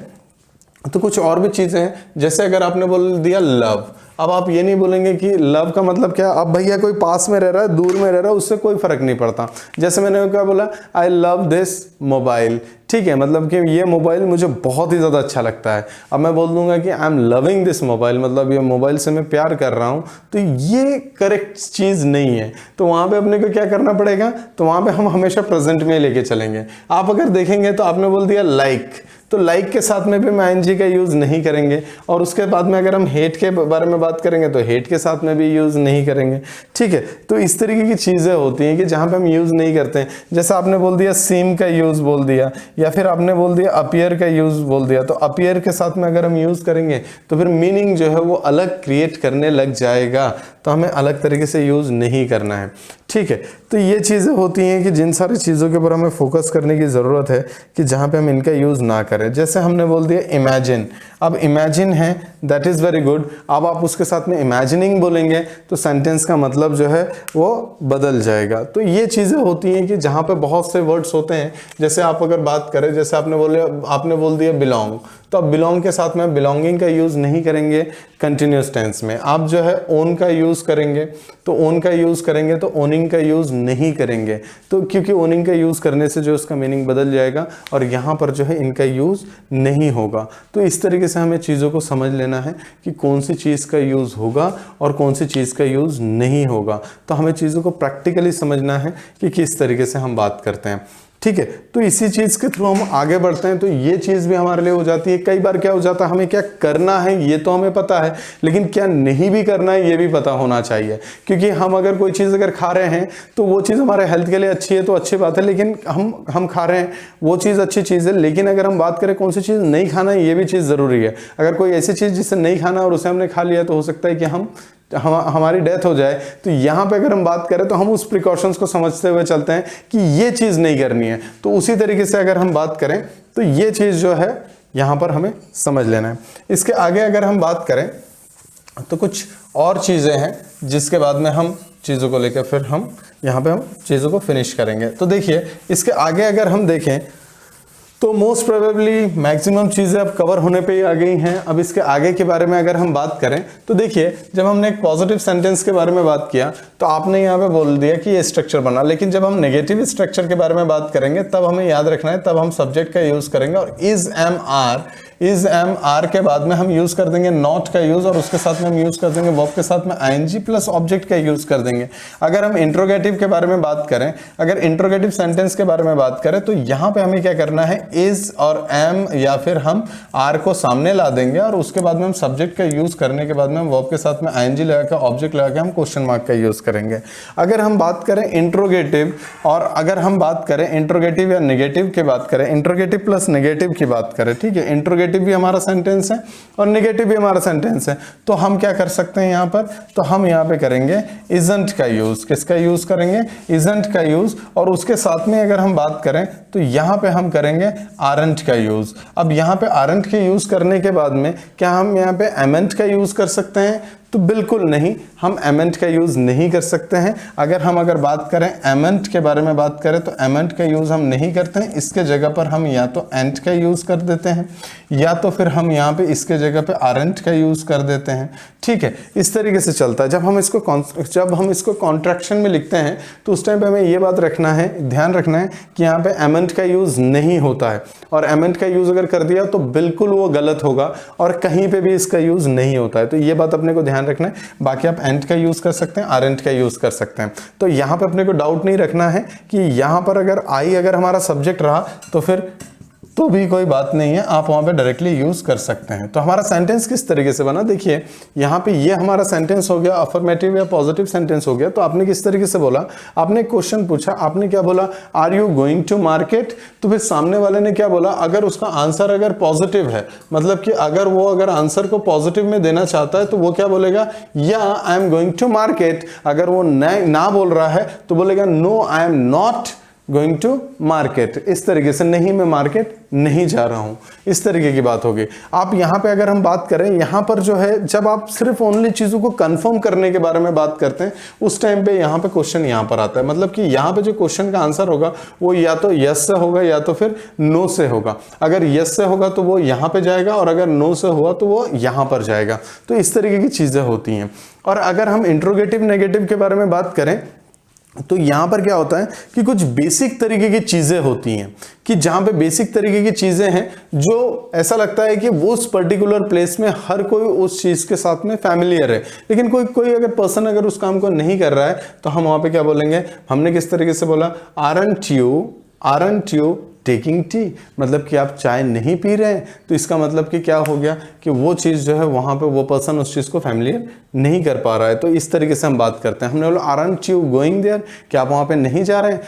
तो कुछ और भी चीजें हैं, जैसे अगर आपने बोल दिया लव। अब आप ये नहीं बोलेंगे कि लव का मतलब क्या, अब भैया कोई पास में रह रहा है, दूर में रह रहा है, उससे कोई फर्क नहीं पड़ता। जैसे मैंने क्या बोला, आई लव दिस मोबाइल। ठीक है, मतलब कि ये मोबाइल मुझे बहुत ही ज़्यादा अच्छा लगता है। अब मैं बोल दूंगा कि I am loving this mobile, मतलब ये मोबाइल से मैं प्यार कर रहा हूँ, तो ये करेक्ट चीज़ नहीं है। तो वहाँ पे अपने को क्या करना पड़ेगा, तो वहाँ पे हम हमेशा प्रेजेंट में लेके चलेंगे। आप अगर देखेंगे तो आपने बोल दिया लाइक, तो लाइक के साथ में भी हम आईएनजी का यूज नहीं करेंगे। और उसके बाद में अगर हम हेट के बारे में बात करेंगे तो हेट के साथ में भी यूज नहीं करेंगे। ठीक है, तो इस तरीके की चीजें होती हैं कि जहां पे हम यूज नहीं करते हैं। जैसे आपने बोल दिया सीम का यूज बोल दिया, या फिर आपने बोल दिया अपीयर का यूज बोल दिया, तो अपीयर के साथ में अगर हम यूज करेंगे तो फिर मीनिंग जो है वो अलग क्रिएट करने लग जाएगा, तो हमें अलग तरीके से यूज नहीं करना है। ठीक है, तो ये चीज़ें होती हैं कि जिन सारी चीज़ों के ऊपर हमें फोकस करने की ज़रूरत है कि जहाँ पे हम इनका यूज़ ना करें। जैसे हमने बोल दिया इमेजिन, अब इमेजिन है, दैट इज़ वेरी गुड। अब आप उसके साथ में इमेजिनिंग बोलेंगे तो सेंटेंस का मतलब जो है वो बदल जाएगा। तो ये चीज़ें होती हैं कि जहाँ पे बहुत से वर्ड्स होते हैं। जैसे आप अगर बात करें, जैसे आपने बोल दिया बिलोंग, तो अब बिलोंग के साथ में बिलोंगिंग का यूज़ नहीं करेंगे कंटिन्यूस टेंस में। आप जो है ओन का यूज़ करेंगे, तो ओन का यूज़ करेंगे तो ओनिंग का यूज़ नहीं करेंगे, तो क्योंकि ओनिंग का यूज़ करने से जो उसका मीनिंग बदल जाएगा और यहाँ पर जो है इनका यूज़ नहीं होगा। तो इस तरीके से हमें चीज़ों को समझ लेना है कि कौन सी चीज़ का यूज़ होगा और कौन सी चीज़ का यूज़ नहीं होगा। तो हमें चीज़ों को प्रैक्टिकली समझना है कि किस तरीके से हम बात करते हैं। ठीक है, तो इसी चीज़ के थ्रू हम आगे बढ़ते हैं। तो ये चीज़ भी हमारे लिए हो जाती है। कई बार क्या हो जाता है, हमें क्या करना है ये तो हमें पता है, लेकिन क्या नहीं भी करना है ये भी पता होना चाहिए। क्योंकि हम अगर कोई चीज़ अगर खा रहे हैं तो वो चीज़ हमारे हेल्थ के लिए अच्छी है तो अच्छी बात है, लेकिन हम खा रहे हैं वो चीज़ अच्छी चीज़ है। लेकिन अगर हम बात करें कौन सी चीज़ नहीं खाना है, ये भी चीज़ ज़रूरी है। अगर कोई ऐसी चीज़ जिसे नहीं खाना और उसे हमने खा लिया तो हो सकता है कि हमारी डेथ हो जाए। तो यहाँ पे अगर हम बात करें तो हम उस प्रिकॉशंस को समझते हुए चलते हैं कि ये चीज़ नहीं करनी है। तो उसी तरीके से अगर हम बात करें तो ये चीज़ जो है यहाँ पर हमें समझ लेना है। इसके आगे अगर हम बात करें तो कुछ और चीज़ें हैं जिसके बाद में हम चीज़ों को लेकर फिर हम यहाँ पे हम चीज़ों को फिनिश करेंगे। तो देखिए इसके आगे अगर हम देखें तो मोस्ट प्रोबेबली मैक्सिमम चीज़ें अब कवर होने पे ही आ गई हैं। अब इसके आगे के बारे में अगर हम बात करें तो देखिए जब हमने एक पॉजिटिव सेंटेंस के बारे में बात किया तो आपने यहाँ पे बोल दिया कि ये स्ट्रक्चर बना, लेकिन जब हम नेगेटिव स्ट्रक्चर के बारे में बात करेंगे तब हमें याद रखना है, तब हम सब्जेक्ट का यूज़ करेंगे और इज एम आर के बाद में हम यूज कर देंगे नॉट का यूज और उसके साथ में हम यूज कर देंगे वर्ब के साथ में आईएनजी प्लस ऑब्जेक्ट का यूज कर देंगे। अगर हम इंट्रोगेटिव के बारे में बात करें, अगर इंट्रोगेटिव सेंटेंस के बारे में बात करें तो यहाँ पे हमें क्या करना है, इज और एम या फिर हम आर को सामने ला देंगे और उसके बाद में हम सब्जेक्ट का यूज करने के बाद में हम वर्ब के साथ में आईएनजी लगा के ऑब्जेक्ट लगा के हम क्वेश्चन मार्क का यूज करेंगे। अगर हम बात करें इंट्रोगेटिव और अगर हम बात करें इंट्रोगेटिव या नेगेटिव की बात करें, इंट्रोगेटिव प्लस नेगेटिव की बात करें, ठीक है, इंट्रोगेटिव भी हमारा सेंटेंस है और नेगेटिव भी हमारा सेंटेंस है, तो हम क्या कर सकते हैं यहाँ पर, तो हम यहाँ पे करेंगे इजंट का यूज। किसका यूज करेंगे, इजंट का यूज। और उसके साथ में अगर हम बात करें तो यहाँ पे हम करेंगे आरंट का यूज। अब यहाँ पे आरंट के यूज करने के बाद में क्या हम यहाँ पे एमेंट का यूज कर सकते हैं, तो बिल्कुल नहीं, हम एमेंट का यूज नहीं कर सकते हैं। अगर बात करें एमेंट के बारे में बात करें तो एमेंट का यूज हम नहीं करते हैं। इसके जगह पर हम या तो एंट का यूज कर देते हैं या तो फिर हम यहाँ पे इसके जगह पे आरंट का यूज कर देते हैं, ठीक है। इस तरीके से चलता है। जब हम इसको कॉन्ट्रैक्शन में लिखते हैं तो उस टाइम पे हमें ये बात रखना है, ध्यान रखना है कि यहाँ पे एमेंट का यूज नहीं होता है और एमेंट का यूज अगर कर दिया तो बिल्कुल वो गलत होगा और कहीं पे भी इसका यूज नहीं होता है। तो ये बात अपने को ध्यान रखना है। बाकी आप एंट का यूज कर सकते हैं, आरंट का यूज कर सकते हैं। तो यहां पे अपने को डाउट नहीं रखना है कि यहां पर अगर हमारा सब्जेक्ट रहा तो फिर तो भी कोई बात नहीं है, आप वहां पे डायरेक्टली यूज कर सकते हैं। तो हमारा सेंटेंस किस तरीके से बना, देखिए यहाँ पे ये हमारा सेंटेंस हो गया, अफर्मेटिव या पॉजिटिव सेंटेंस हो गया। तो आपने किस तरीके से बोला, आपने क्वेश्चन पूछा, आपने क्या बोला, are you going to market. तो फिर सामने वाले ने क्या बोला, अगर उसका आंसर अगर पॉजिटिव है, मतलब कि अगर आंसर को पॉजिटिव में देना चाहता है तो वो क्या बोलेगा, या I am going to market. अगर वो ना बोल रहा है तो बोलेगा no I am not going to market. इस तरीके से, नहीं मैं मार्केट नहीं जा रहा हूं, इस तरीके की बात होगी। आप यहां पे अगर हम बात करें, यहां पर जो है जब आप सिर्फ ओनली चीजों को कंफर्म करने के बारे में बात करते हैं उस टाइम पे यहां पे क्वेश्चन यहां पर आता है। मतलब कि यहां पे जो क्वेश्चन का आंसर होगा वो या तो यस से होगा या तो फिर नो से होगा। अगर यस से होगा तो वो यहां पे जाएगा और अगर नो से हुआ तो वो यहां पर जाएगा। तो इस तरीके की चीजें होती हैं। और अगर हम इंट्रोगेटिव नेगेटिव के बारे में बात करें तो यहां पर क्या होता है कि कुछ बेसिक तरीके की चीजें होती हैं, कि जहां पे बेसिक तरीके की चीजें हैं जो ऐसा लगता है कि वो उस पर्टिकुलर प्लेस में हर कोई उस चीज के साथ में फैमिलियर है, लेकिन कोई अगर पर्सन अगर उस काम को नहीं कर रहा है तो हम वहां पे क्या बोलेंगे, हमने किस तरीके से बोला, आरंट यू टेकिंग टी। मतलब कि आप चाय नहीं पी रहे हैं, तो इसका मतलब कि क्या हो गया कि वो चीज़ जो है वहाँ पे वो पर्सन उस चीज़ को फैमिलियर नहीं कर पा रहा है। तो इस तरीके से हम बात करते हैं। हमने बोला आरंट यू गोइंग देयर, क्या आप वहाँ पे नहीं जा रहे हैं।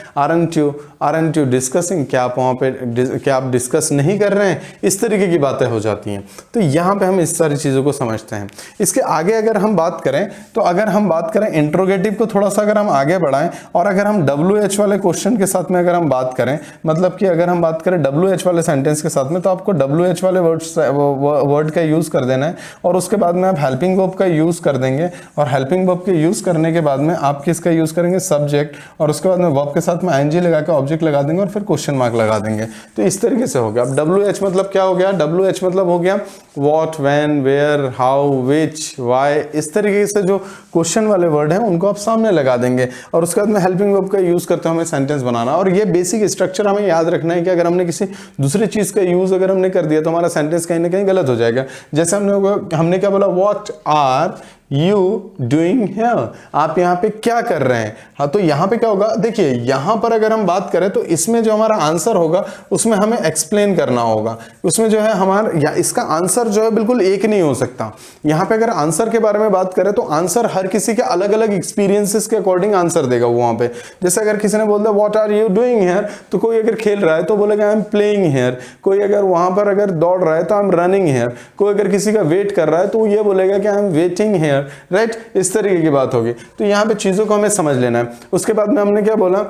आरंट यू डिस्कसिंग, क्या आप वहाँ पे क्या आप डिस्कस नहीं कर रहे हैं। इस तरीके की बातें हो जाती हैं। तो यहाँ पे हम इस सारी चीज़ों को समझते हैं। इसके आगे अगर हम बात करें तो अगर हम बात करें इंट्रोगेटिव को थोड़ा सा अगर हम आगे बढ़ाएं और अगर हम WH वाले क्वेश्चन के साथ में अगर हम बात करें, मतलब कि अगर हम बात करें WH वाले सेंटेंस के साथ में, तो आपको WH वाले वर्ड का यूज कर देना है और उसके बाद में आप हेल्पिंग वर्ब का यूज कर देंगे और हेल्पिंग वर्ब के यूज करने के बाद में आप किसका यूज करेंगे, सब्जेक्ट, और उसके बाद में वर्ब के साथ में आईएनजी लगा के ऑब्जेक्ट लगा देंगे और फिर क्वेश्चन मार्क लगा देंगे। तो इस तरीके से हो गया। अब WH मतलब क्या हो गया, WH मतलब हो गया what, when, where, how, which, why. इस तरीके से जो क्वेश्चन वाले वर्ड हैं उनको आप सामने लगा देंगे और उसके बाद में हेल्पिंग वर्ब का यूज करते हुए हमें सेंटेंस बनाना। और ये बेसिक स्ट्रक्चर हमें याद रखना है कि अगर हमने किसी दूसरी चीज का यूज अगर हमने कर दिया तो हमारा सेंटेंस कहीं ना कहीं गलत हो जाएगा। जैसे हमने क्या बोला, what are you doing here, आप यहाँ पे क्या कर रहे हैं। हाँ, तो यहाँ पे क्या होगा, देखिए यहाँ पर अगर हम बात करें तो इसमें जो हमारा आंसर होगा उसमें हमें एक्सप्लेन करना होगा। उसमें जो है हमारा इसका आंसर जो है बिल्कुल एक नहीं हो सकता। यहाँ पे अगर आंसर के बारे में बात करें तो आंसर हर किसी के अलग अलग एक्सपीरियंसेस के अकॉर्डिंग आंसर देगा वो वहाँ पे। जैसे अगर किसी ने बोल दिया what are you doing here, तो कोई अगर खेल रहा है तो बोलेगा आई एम प्लेइंग हियर। कोई अगर वहां पर अगर दौड़ रहा है तो आई एम रनिंग हियर। कोई अगर किसी का वेट कर रहा है तो वो ये बोलेगा कि I am waiting here, right. इस तरीके की बात होगी। तो यहाँ पे चीजों को हमें समझ लेना है। उसके बाद में हमने क्या बोला,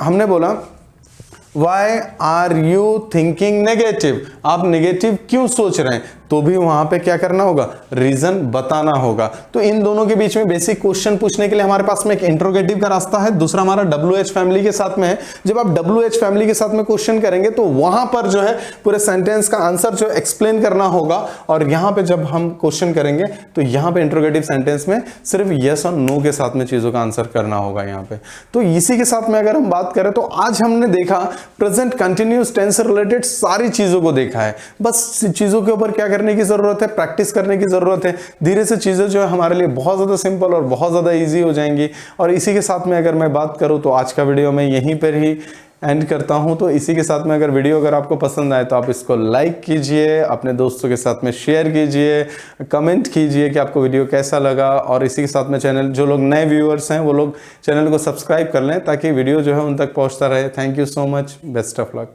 हमने बोला Why are you thinking negative? आप नेगेटिव क्यों सोच रहे हैं। तो तो भी वहां पे क्या करना होगा, रीजन बताना होगा। तो इन दोनों के बीच में बेसिक क्वेश्चन पूछने के लिए हमारे पास में एक इंट्रोगेटिव का रास्ता है, दूसरा हमारा WH फैमिली के साथ में है। जब आप WH फैमिली के साथ में क्वेश्चन करेंगे तो वहां पर जो है पूरे सेंटेंस का आंसर जो एक्सप्लेन करना होगा, और यहां पे जब हम क्वेश्चन करेंगे तो यहां पे इंट्रोगेटिव सेंटेंस में सिर्फ यस और नो के साथ में चीजों का आंसर करना होगा यहां पे। तो इसी के साथ में अगर हम बात करें तो आज हमने देखा प्रेजेंट कंटिन्यूअस टेंस से रिलेटेड सारी चीजों को देखा है। बस चीजों के ऊपर क्या करने की जरूरत है, प्रैक्टिस करने की जरूरत है। धीरे से चीजें जो है हमारे लिए बहुत ज्यादा सिंपल और बहुत ज्यादा इजी हो जाएंगी। और इसी के साथ में अगर मैं बात करूं तो आज का वीडियो मैं यहीं पर ही एंड करता हूं। तो इसी के साथ में अगर वीडियो अगर आपको पसंद आए तो आप इसको लाइक कीजिए, अपने दोस्तों के साथ में शेयर कीजिए, कमेंट कीजिए कि आपको वीडियो कैसा लगा। और इसी के साथ में चैनल, जो लोग नए व्यूअर्स हैं वो लोग चैनल को सब्सक्राइब कर लें ताकि वीडियो जो है उन तक पहुंचता रहे। Thank you so much, best of luck.